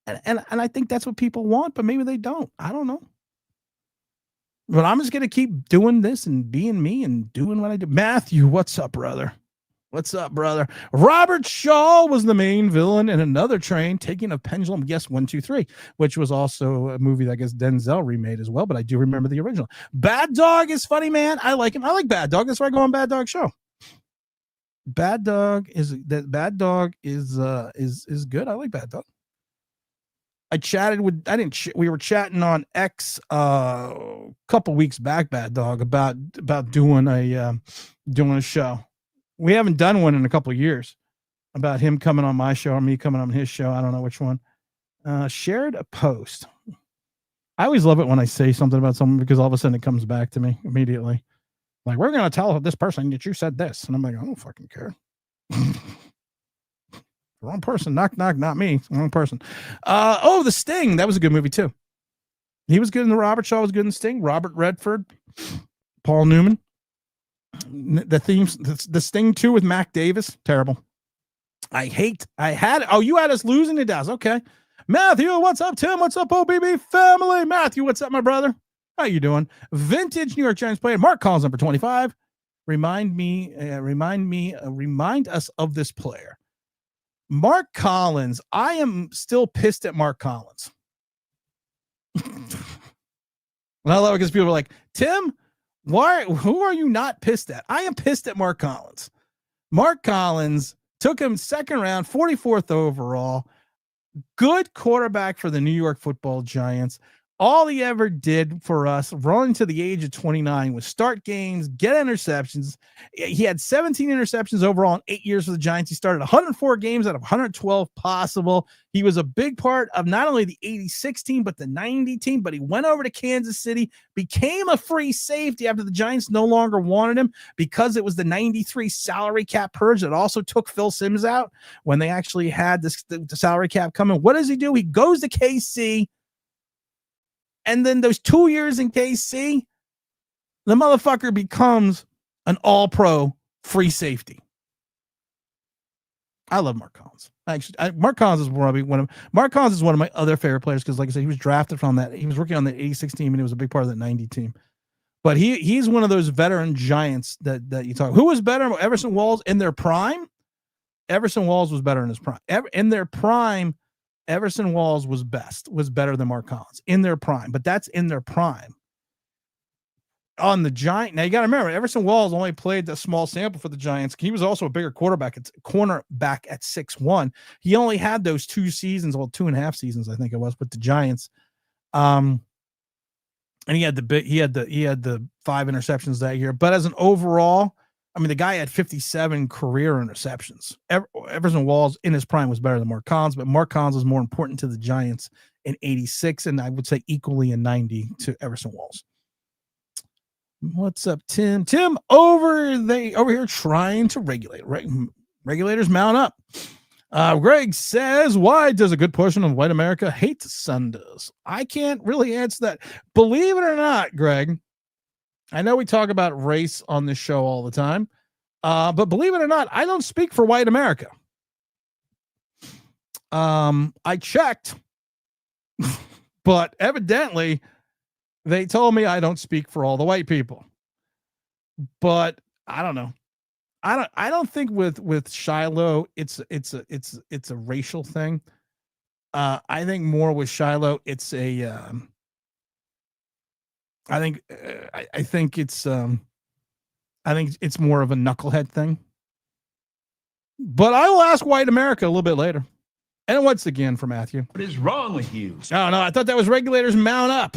And I think that's what people want, but maybe they don't. I don't know. But I'm just going to keep doing this and being me and doing what I do. Matthew, what's up, brother? What's up, brother? Robert Shaw was the main villain in Another Train, Taking a Pendulum. Yes, 1, 2, 3, which was also a movie that I guess Denzel remade as well, but I do remember the original. Bad Dog is funny, man. I like him. I like Bad Dog. That's why I go on Bad Dog show. Bad Dog is good. I like Bad Dog. I chatted with we were chatting on X a couple weeks back, Bad Dog, about doing a show. We haven't done one in a couple of years, about him coming on my show or me coming on his show. I don't know which one. Shared a post. I always love it when I say something about someone because all of a sudden it comes back to me immediately. Like, we're going to tell this person that you said this. And I'm like, I don't fucking care. Wrong person. Knock, knock, not me. Wrong person. The Sting. That was a good movie too. He was good in the Robert Shaw was good in the Sting. Robert Redford, Paul Newman. The themes, the Sting 2 with Mac Davis, terrible. You had us losing to Dallas. Okay. Matthew, what's up? Tim, what's up? OBB family. Matthew, what's up, my brother? How you doing? Vintage New York Giants player. Mark Collins, number 25. Remind us of this player. Mark Collins. I am still pissed at Mark Collins. And I love it because people are like, Tim, who are you not pissed at? I am pissed at Mark Collins. Mark Collins took him second round, 44th overall. Good quarterback for the New York Football Giants. All he ever did for us, running to the age of 29, was start games, get interceptions. He had 17 interceptions overall in 8 years for the Giants. He started 104 games out of 112 possible. He was a big part of not only the 86 team, but the 90 team. But he went over to Kansas City, became a free safety after the Giants no longer wanted him because it was the 93 salary cap purge that also took Phil Simms out when they actually had the salary cap coming. What does he do? He goes to KC. And then those 2 years in KC, the motherfucker becomes an all-pro free safety. I love Mark Collins. Mark Collins is probably one of my other favorite players because, like I said, he was drafted from that. He was working on the 86 team, and he was a big part of that 90 team. But he's one of those veteran Giants that you talk. Who was better? Everson Walls in their prime? Everson Walls was better in his prime. In their prime, Everson Walls was better than Mark Collins in their prime, but that's in their prime. On the Giant, now you got to remember, Everson Walls only played a small sample for the Giants. He was also a bigger cornerback at 6'1". He only had those 2 seasons, 2.5 seasons, I think it was, with the Giants. And he had the 5 interceptions that year. But as an overall, I mean, the guy had 57 career interceptions. Everson Walls in his prime was better than Mark Collins, but Mark Collins was more important to the Giants in 86, and I would say equally in 90 to Everson Walls. What's up, Tim? Tim, over here trying to regulate. Regulators mount up. Greg says, why does a good portion of white America hate Sundays? I can't really answer that. Believe it or not, Greg, I know we talk about race on this show all the time, but believe it or not, I don't speak for white America. I checked, but evidently they told me I don't speak for all the white people. But I don't know. I don't think with Shiloh it's a racial thing. I think more with Shiloh it's a I think it's more of a knucklehead thing. But I will ask white America a little bit later. And once again for Matthew. What is wrong with you? Oh no, I thought that was regulators mount up.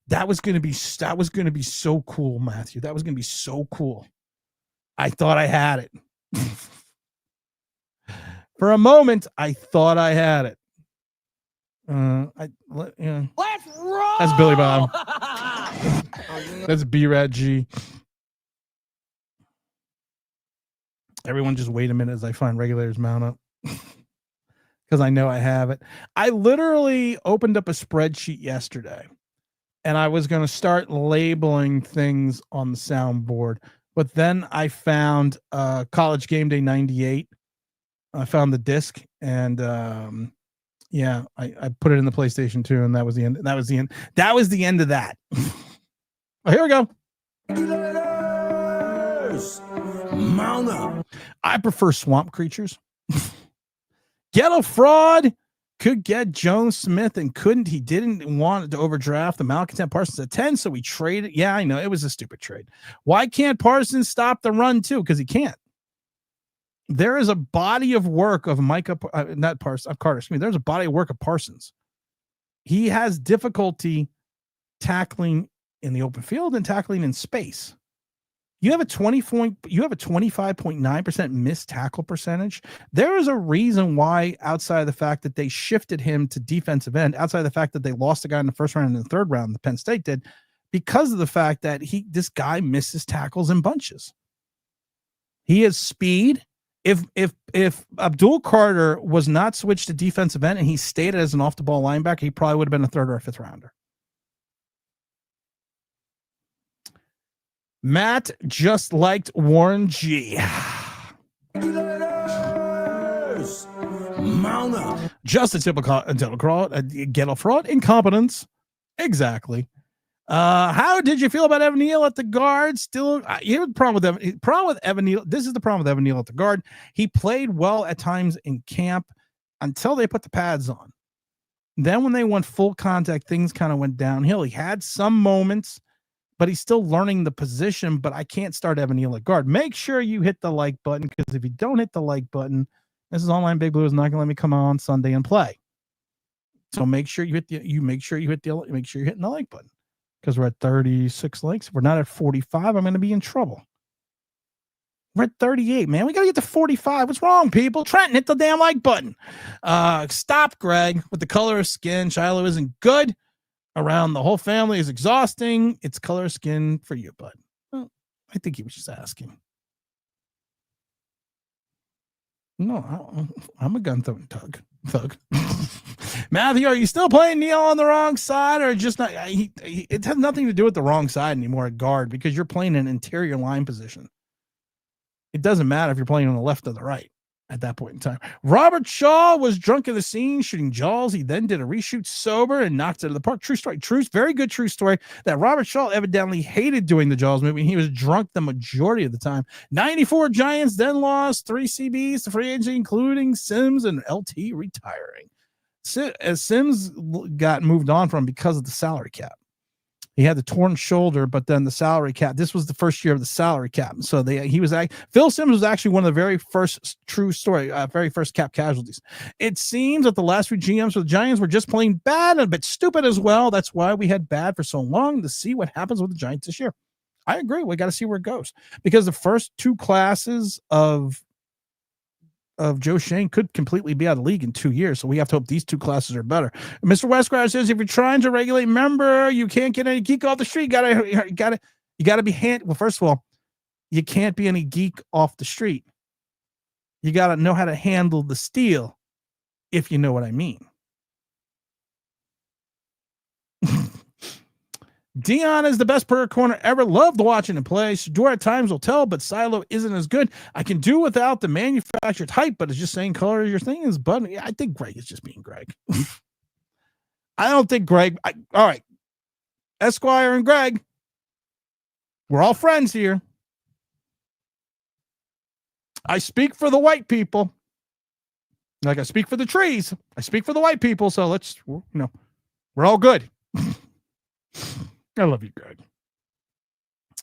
That was gonna be so cool, Matthew. That was gonna be so cool. I thought I had it. For a moment, I thought I had it. Let's roll. That's Billy Bob. That's B-Rad G. Everyone just wait a minute as I find regulators mount up. Because I know I have it. I literally opened up a spreadsheet yesterday. And I was going to start labeling things on the soundboard. But then I found College Game Day 98. I found the disc. And I put it in the PlayStation 2. And that was the end. That was the end of that. Oh, here we go. Mount up. I prefer swamp creatures. Ghetto fraud could get Jones Smith and couldn't. He didn't want to overdraft the malcontent Parsons at 10, so we traded. Yeah, I know. It was a stupid trade. Why can't Parsons stop the run too? Because he can't. There is a body of work of Micah, not Parsons, of Carter. Excuse me. There's a body of work of Parsons. He has difficulty tackling in the open field and tackling in space. You have a 25.9% missed tackle percentage. There is a reason why, outside of the fact that they shifted him to defensive end, outside of the fact that they lost a guy in the first round and the third round, the Penn State did, because of the fact that this guy misses tackles in bunches. He has speed. If Abdul Carter was not switched to defensive end and he stayed as an off the ball linebacker, he probably would have been a third or a fifth rounder. Matt just liked Warren G. Mount up. Just a typical ghetto fraud, incompetence. Exactly. How did you feel about Evan Neal at the guard? Still, you have a problem with Evan Neal. This is the problem with Evan Neal at the guard. He played well at times in camp until they put the pads on. Then when they went full contact, things kind of went downhill. He had some moments, but he's still learning the position. But I can't start Evan Neal at guard. Make sure you hit the like button, because if you don't hit the like button, this is Online Big Blue is not going to let me come on Sunday and play. So make sure you hit make sure you're hitting the like button, because we're at 36 likes. If we're not at 45, I'm going to be in trouble. We're at 38, man. We got to get to 45. What's wrong, people? Trenton, hit the damn like button. Stop, Greg, with the color of skin. Shiloh isn't good. Around the whole family is exhausting. It's color of skin for you, bud. Well, I think he was just asking. No, I'm a gun throwing thug. Matthew, are you still playing Neal on the wrong side, or just not? It has nothing to do with the wrong side anymore at guard, because you're playing an interior line position. It doesn't matter if you're playing on the left or the right at that point in time. Robert Shaw was drunk in the scene shooting jaws. He then did a reshoot sober and knocked it out of the park. True story. Very good true story that Robert Shaw evidently hated doing the jaws movie. He was drunk the majority of the time. 94 Giants then lost 3 CBs to free agency, including Sims and LT retiring. As Sims got moved on from because of the salary cap. He had the torn shoulder, but then the salary cap. This was the first year of the salary cap. So Phil Sims was actually one of the very first very first cap casualties. It seems that the last few GMs for the Giants were just plain bad and a bit stupid as well. That's why we had bad for so long, to see what happens with the Giants this year. I agree. We got to see where it goes, because the first 2 classes of Joe Shane could completely be out of the league in 2 years. So we have to hope these 2 classes are better. Mr. Westcroft says, if you're trying to regulate member, you can't get any geek off the street. You gotta be well, first of all, you can't be any geek off the street. You got to know how to handle the steel, if you know what I mean. Dion is the best per corner ever. Loved watching him play. Shador at times will tell, but Silo isn't as good. I can do without the manufactured hype, but it's just saying color your thing is button. Yeah, I think Greg is just being Greg. I don't think Greg. All right. Esquire and Greg, we're all friends here. I speak for the white people. Like I speak for the trees. I speak for the white people. So we're all good. I love you, Greg.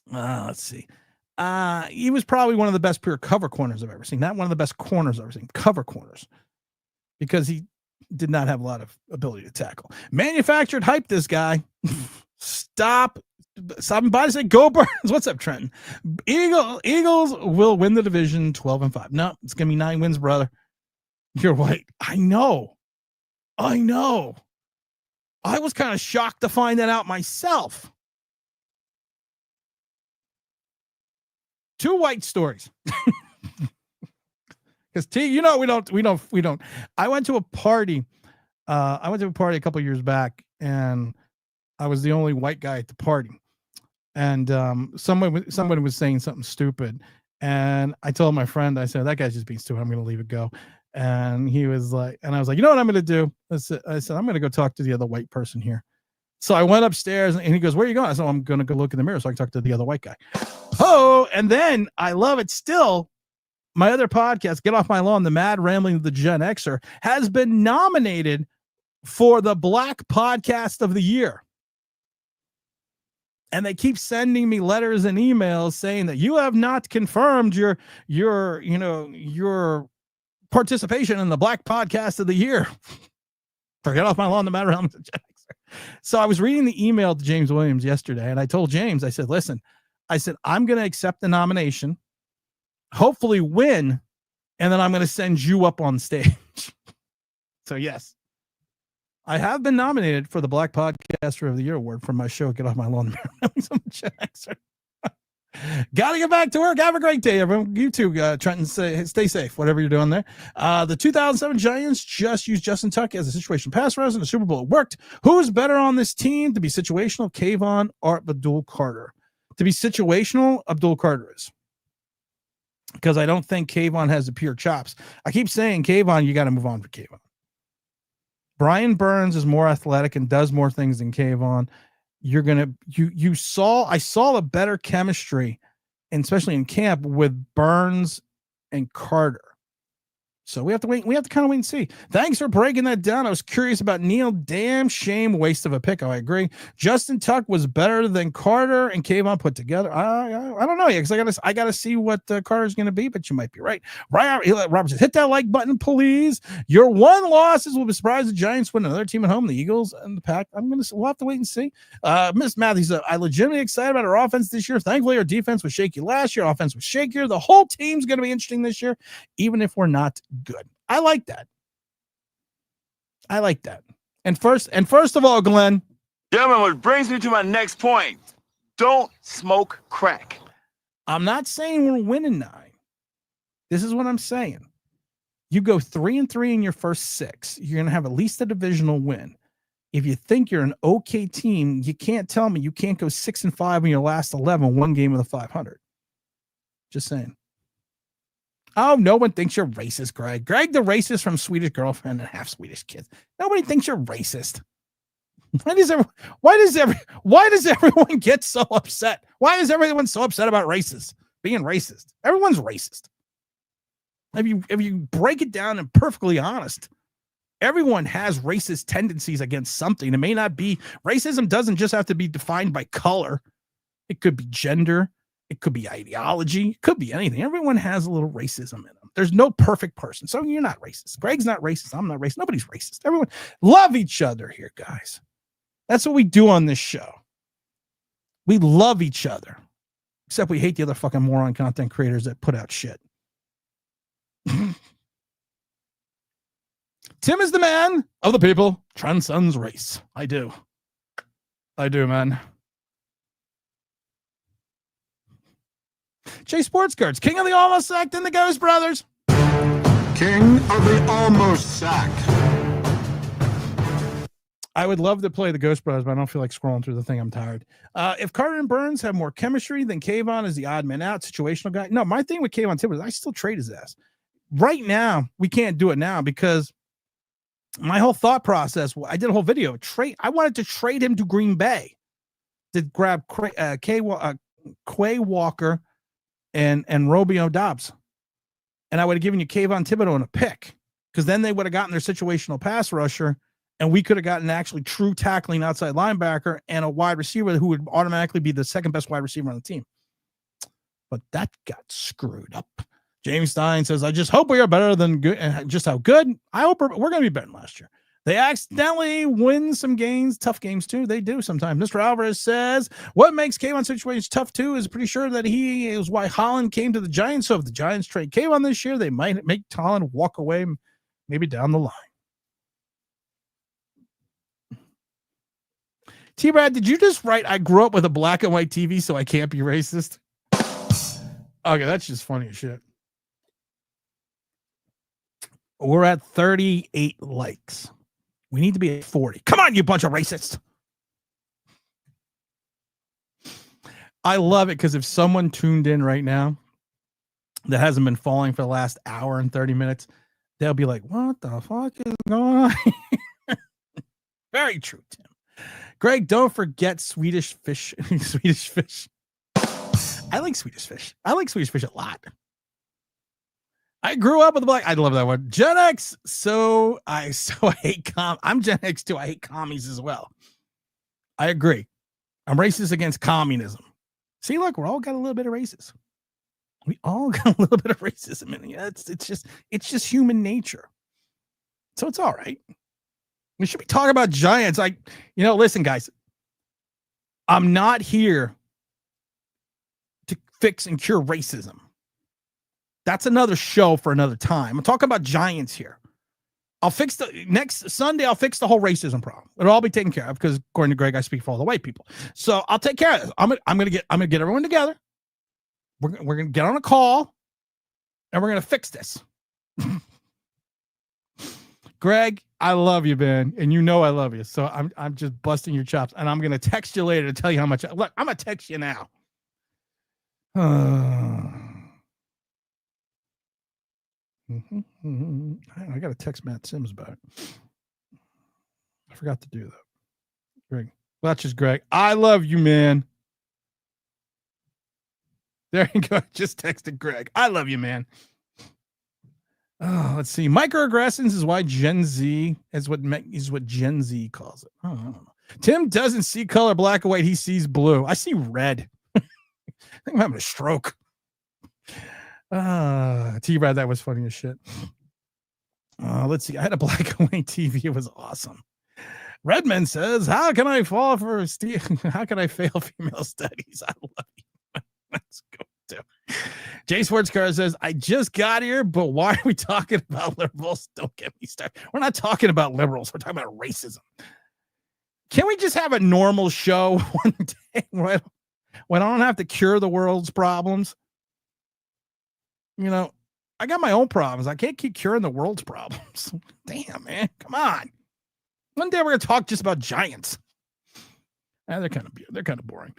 Let's see. He was probably one of the best pure cover corners I've ever seen. Not one of the best corners I've ever seen. Cover corners. Because he did not have a lot of ability to tackle. Manufactured hype, this guy. Stop and by to say, go Birds. What's up, Trenton? Eagles will win the division 12-5. No, it's going to be 9 wins, brother. You're white. I know. I was kind of shocked to find that out myself. 2 white stories. Because we don't. I went to a party. A couple years back, and I was the only white guy at the party. And somebody was saying something stupid, and I told my friend, I said, that guy's just being stupid. I'm going to leave it go. And he was like, and I was like, you know what I'm going to do? I said, I'm going to go talk to the other white person here. So I went upstairs and he goes, "Where are you going?" I said, "I'm going to go look in the mirror so I can talk to the other white guy." Oh, and then I love it still. My other podcast, Get Off My Lawn, the Mad Rambling of the Gen Xer, has been nominated for the Black Podcast of the Year. And they keep sending me letters and emails saying that you have not confirmed your participation in the Black Podcast of the Year. Forget Off My Lawn, the Mad Rambling of the Gen Xer. So I was reading the email to James Williams yesterday, and I told James, I said, "Listen, I'm going to accept the nomination, hopefully win, and then I'm going to send you up on stage." So yes, I have been nominated for the Black Podcaster of the Year award for my show, Get Off My Lawn. Got to get back to work. Have a great day, everyone. You too, Trenton. Stay safe, whatever you're doing there. The 2007 Giants just used Justin Tuck as a situational pass rusher in the Super Bowl. It worked. Who's better on this team to be situational, Kayvon or Abdul Carter? To be situational, Abdul Carter is. Because I don't think Kayvon has the pure chops. I keep saying, Kayvon, you got to move on for Kayvon. Brian Burns is more athletic and does more things than Kayvon. I saw a better chemistry, and especially in camp, with Burns and Carter. So we have to wait. We have to kind of wait and see. Thanks for breaking that down. I was curious about Neal. Damn shame. Waste of a pick. I agree. Justin Tuck was better than Carter and Kayvon put together. I don't know yet, because I gotta see what Carter's going to be, but you might be right. Robert says, hit that like button, please. Your one losses will be surprised the Giants win another team at home, the Eagles and the Pack. We'll have to wait and see. Miss Matthews, I legitimately excited about our offense this year. Thankfully, our defense was shaky last year. Offense was shakier. The whole team's going to be interesting this year, even if we're not good. I like that. And first of all, Glenn. Gentlemen, which brings me to my next point. Don't smoke crack. I'm not saying we're winning 9. This is what I'm saying. You go 3-3 in your first 6. You're going to have at least a divisional win. If you think you're an okay team, you can't tell me you can't go 6-5 in your last 11, one game with a 500. Just saying. Oh, no one thinks you're racist, Greg. Greg, the racist from Swedish Girlfriend and Half Swedish Kids. Nobody thinks you're racist. Why does everyone get so upset? Why is everyone so upset about being racist? Everyone's racist. If you break it down and perfectly honest, everyone has racist tendencies against something. It may not be racism. Doesn't just have to be defined by color. It could be gender. It could be ideology. It could be anything. Everyone has a little racism in them. There's no perfect person. So you're not racist. Greg's not racist. I'm not racist. Nobody's racist. Everyone love each other here, guys. That's what we do on this show. We love each other. Except we hate the other fucking moron content creators that put out shit. Tim is the man of the people. Transcends race. I do, man. Jay Sports Cards, king of the almost sacked and the Ghost Brothers. King of the almost sacked. I would love to play the Ghost Brothers, but I don't feel like scrolling through the thing. I'm tired. If Carter and Burns have more chemistry, then Kayvon is the odd man out, situational guy. No, my thing with Kayvon Thibodeau is I still trade his ass. Right now, we can't do it now because my whole thought process, I did a whole video. I wanted to trade him to Green Bay to grab Quay Walker and Romeo Dobbs. And I would have given you Kayvon Thibodeau and a pick, because then they would have gotten their situational pass rusher, and we could have gotten actually true tackling outside linebacker and a wide receiver who would automatically be the second best wide receiver on the team. But that got screwed up. James Stein says, I just hope we are better than good. And just how good? I hope we're going to be better than last year. They accidentally win some games, tough games too. They do sometimes. Mr. Alvarez says, what makes Kayvon's situation tough too is pretty sure that he is why Holland came to the Giants. So if the Giants trade Kayvon this year, they might make Holland walk away maybe down the line. T-Brad, did you just write, I grew up with a black and white TV, so I can't be racist? Okay, that's just funny as shit. We're at 38 likes. We need to be at 40. Come on, you bunch of racists. I love it because if someone tuned in right now that hasn't been following for the last hour and 30 minutes, they'll be like, what the fuck is going on? Very true, Tim. Greg, don't forget Swedish fish. Swedish fish. I like Swedish fish. I like Swedish fish a lot. I grew up with the black. I love that one. Gen X. So I hate I'm Gen X too. I hate commies as well. I agree. I'm racist against communism. See, look, we're all got a little bit of racism. We all got a little bit of racism in it. It's just human nature. So it's all right. We should be talking about Giants. Listen, guys. I'm not here to fix and cure racism. That's another show for another time. I'm talking about Giants here. I'll fix next Sunday. I'll fix the whole racism problem. It'll all be taken care of because, according to Greg, I speak for all the white people. So I'll take care of it. I'm gonna get everyone together. We're gonna get on a call, and we're gonna fix this. Greg, I love you, man, and you know I love you. So I'm just busting your chops, and I'm gonna text you later to tell you how much. Look, I'm gonna text you now. I got to text Matt Sims about it. I forgot to do that. Greg. Well, that's just Greg. I love you, man. There you go. Just texted Greg. I love you, man. Oh, let's see. Microaggressions is why Gen Z is what Gen Z calls it. I don't know. Tim doesn't see color black and white. He sees blue. I see red. I think I'm having a stroke. T-Rad, that was funny as shit. Let's see. I had a black and white TV. It was awesome. Redman says, how can I fall for Steve? How can I fail female studies? I love you. Let's go to Jay Sportscar says, I just got here, but why are we talking about liberals? Don't get me started. We're not talking about liberals. We're talking about racism. Can we just have a normal show one day when I don't have to cure the world's problems? I got my own problems. I can't keep curing the world's problems. Damn, man. Come on. One day we're going to talk just about Giants. They're kind of boring.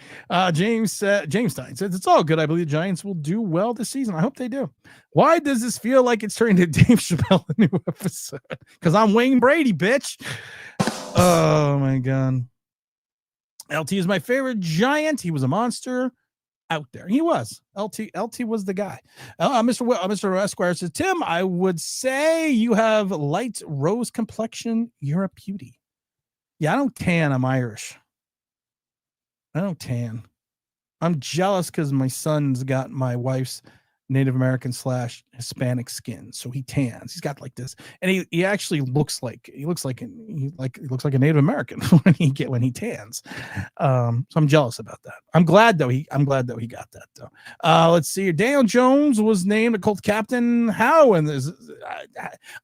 James Stein says, it's all good. I believe the Giants will do well this season. I hope they do. Why does this feel like it's turning to Dave Chappelle, a new episode? Because I'm Wayne Brady, bitch. Oh, my God. LT is my favorite Giant. He was a monster. Out there. He was. LT was the guy. Mr. Esquire says, Tim, I would say you have light rose complexion. You're a beauty. Yeah, I don't tan. I'm Irish. I don't tan. I'm jealous because my son's got my wife's Native American / Hispanic skin, so he tans. He's got like this, and he actually looks like a Native American when he tans. So I'm jealous about that. I'm glad though he got that though. Let's see. Daniel Jones was named a Colts captain. How? And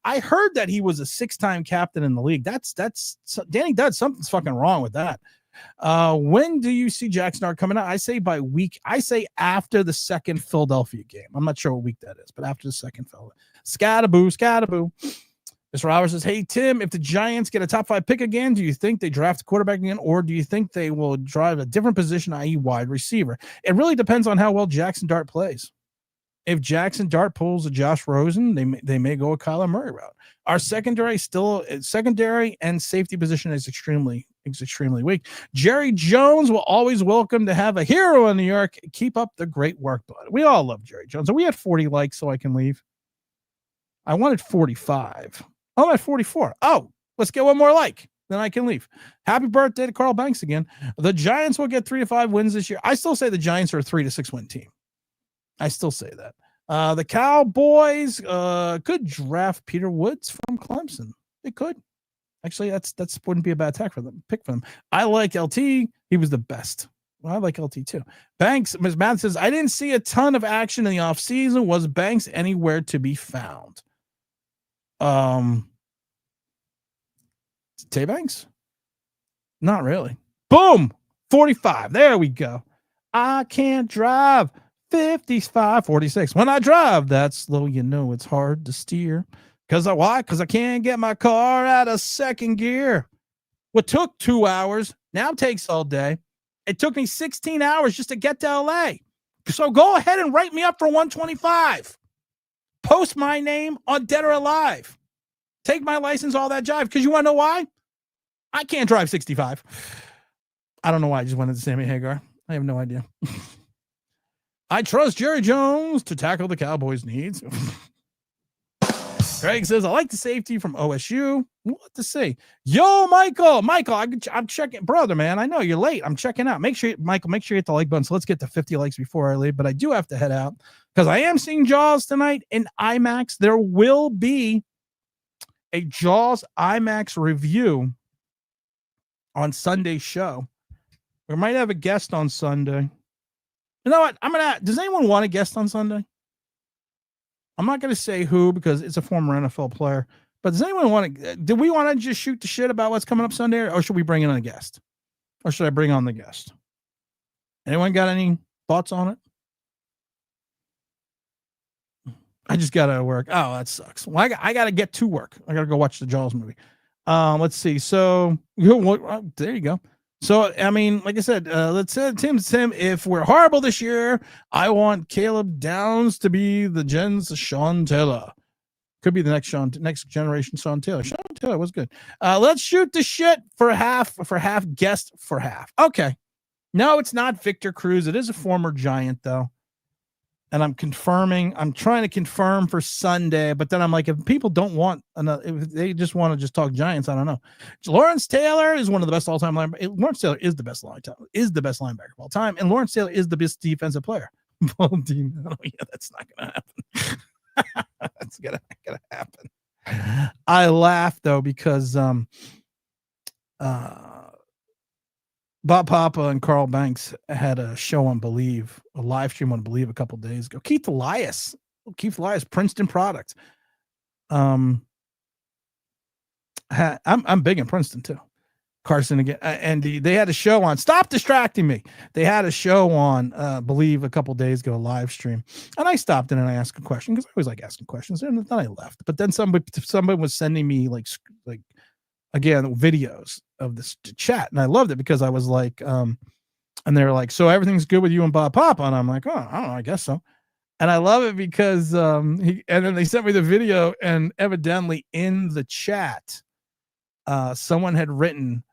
I heard that he was a 6-time captain in the league. That's Danny Dud. Something's fucking wrong with that. When do you see Jackson Dart coming out? I say by week. I say after the second Philadelphia game. I'm not sure what week that is, but after the second Philadelphia. Scattaboo. Mr. Roberts says, hey, Tim, if the Giants get a top 5 pick again, do you think they draft a quarterback again, or do you think they will drive a different position, i.e. wide receiver? It really depends on how well Jackson Dart plays. If Jackson Dart pulls a Josh Rosen, they may go a Kyler Murray route. Our secondary and safety position is extremely weak. Jerry Jones will always welcome to have a hero in New York. Keep up the great work, bud. We all love Jerry Jones. And we had 40 likes, so I can leave. I wanted 45. Oh, I'm at 44. Oh, let's get one more like. Then I can leave. Happy birthday to Carl Banks again. The Giants will get 3 to 5 wins this year. I still say the Giants are a 3 to 6 win team. I still say that. The Cowboys could draft Peter Woods from Clemson. They could. Actually, that's wouldn't be a bad pick for them. I like LT. He was the best. Well, I like LT too. Banks, Ms. Matt says, I didn't see a ton of action in the offseason. Was Banks anywhere to be found? Tay Banks? Not really. Boom! 45. There we go. I can't drive 55, 46. When I drive that slow, it's hard to steer. Why? Because I can't get my car out of second gear. What took 2 hours now takes all day. It took me 16 hours just to get to LA. So go ahead and write me up for 125. Post my name on Dead or Alive. Take my license, all that jive. Because you want to know why? I can't drive 65. I don't know why I just went into Sammy Hagar. I have no idea. I trust Jerry Jones to tackle the Cowboys' needs. Greg says, I like the safety from OSU. What to say? Yo, Michael, I'm checking. Brother, man, I know you're late. I'm checking out. Michael, make sure you hit the like button. So let's get to 50 likes before I leave. But I do have to head out because I am seeing Jaws tonight in IMAX. There will be a Jaws IMAX review on Sunday's show. We might have a guest on Sunday. You know what? Does anyone want a guest on Sunday? I'm not going to say who because it's a former NFL player, but does anyone do we want to just shoot the shit about what's coming up Sunday, or should we bring in a guest? Or should I bring on the guest? Anyone got any thoughts on it? I just got to work. Oh, that sucks. Well, I got to get to work. I got to go watch the Jaws movie. Let's see. So there you go. So, I mean, like I said, let's say Tim, if we're horrible this year, I want Caleb Downs to be the Gens Sean Taylor. Could be the next generation Sean Taylor. Sean Taylor was good. Let's shoot the shit for half, guest for half. Okay. No, it's not Victor Cruz. It is a former Giant, though. And I'm trying to confirm for Sunday, but then I'm like, if people don't want if they just want to just talk Giants, I don't know. Lawrence Taylor is one of the best all-time linebackers. Lawrence Taylor is the best linebacker of all time, and Lawrence Taylor is the best defensive player. Oh, yeah, that's not gonna happen. That's gonna happen. I laugh though because Bob Papa and Carl Banks had a show on Believe, a live stream on Believe a couple days ago. Keith Elias, Princeton product. I'm big in Princeton too. Carson again, and they had a show on. Stop distracting me. They had a show on Believe a couple days ago, live stream, and I stopped in and I asked a question because I always like asking questions. And then I left, but then somebody was sending me like again videos of this chat, and I loved it because I was like, and they're like, so everything's good with you and Bob Papa, and I'm like, oh, I don't know, I guess so. And I love it because and then they sent me the video, and evidently in the chat, someone had written,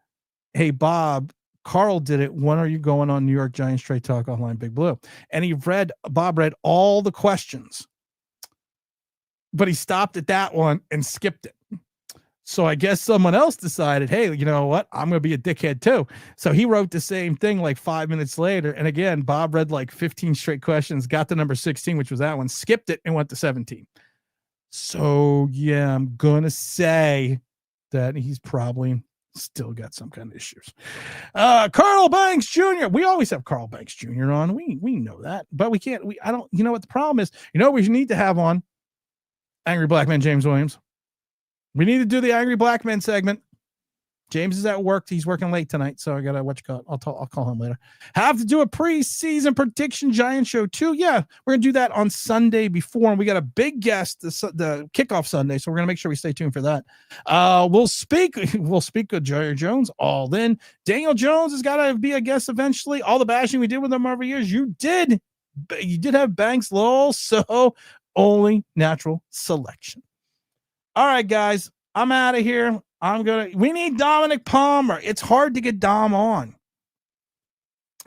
hey Bob, Carl did it. When are you going on New York Giants Straight Talk Online Big Blue? And Bob read all the questions, but he stopped at that one and skipped it. So I guess someone else decided, hey, you know what? I'm going to be a dickhead too. So he wrote the same thing like 5 minutes later. And again, Bob read like 15 straight questions, got to number 16, which was that one, skipped it and went to 17. So yeah, I'm going to say that he's probably still got some kind of issues. Carl Banks Jr. We always have Carl Banks Jr. on. We know that, but we can't, you know what the problem is? You know what we need to have on? Angry Black Man James Williams. We need to do the Angry Black Man segment. James is at work. He's working late tonight, so I got to I'll call him later. Have to do a preseason prediction Giant show too. Yeah, we're going to do that on Sunday before, and we got a big guest the kickoff Sunday, so we're going to make sure we stay tuned for that. We'll speak with Jerry Jones, all in. Daniel Jones has got to be a guest eventually. All the bashing we did with him over years, you did have Banks Lowell, so only natural selection. All right, guys, I'm out of here. We need Dominic Palmer. It's hard to get Dom on.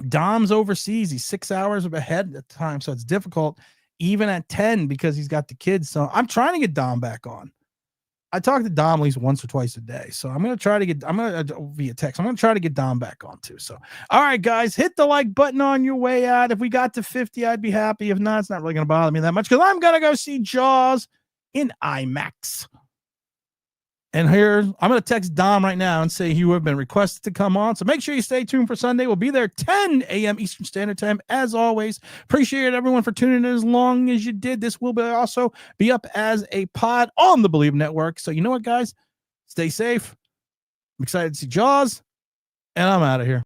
Dom's overseas. He's 6 hours ahead at the time, so it's difficult even at 10 because he's got the kids. So I'm trying to get Dom back on. I talk to Dom at least once or twice a day. So I'm going to try to get, via text, I'm going to try to get Dom back on too. So, all right, guys, hit the like button on your way out. If we got to 50, I'd be happy. If not, it's not really going to bother me that much because I'm going to go see Jaws in IMAX. And here, I'm going to text Dom right now and say you have been requested to come on. So make sure you stay tuned for Sunday. We'll be there 10 a.m. Eastern Standard Time, as always. Appreciate everyone for tuning in as long as you did. This will also be up as a pod on the Believe Network. So you know what, guys? Stay safe. I'm excited to see Jaws, and I'm out of here.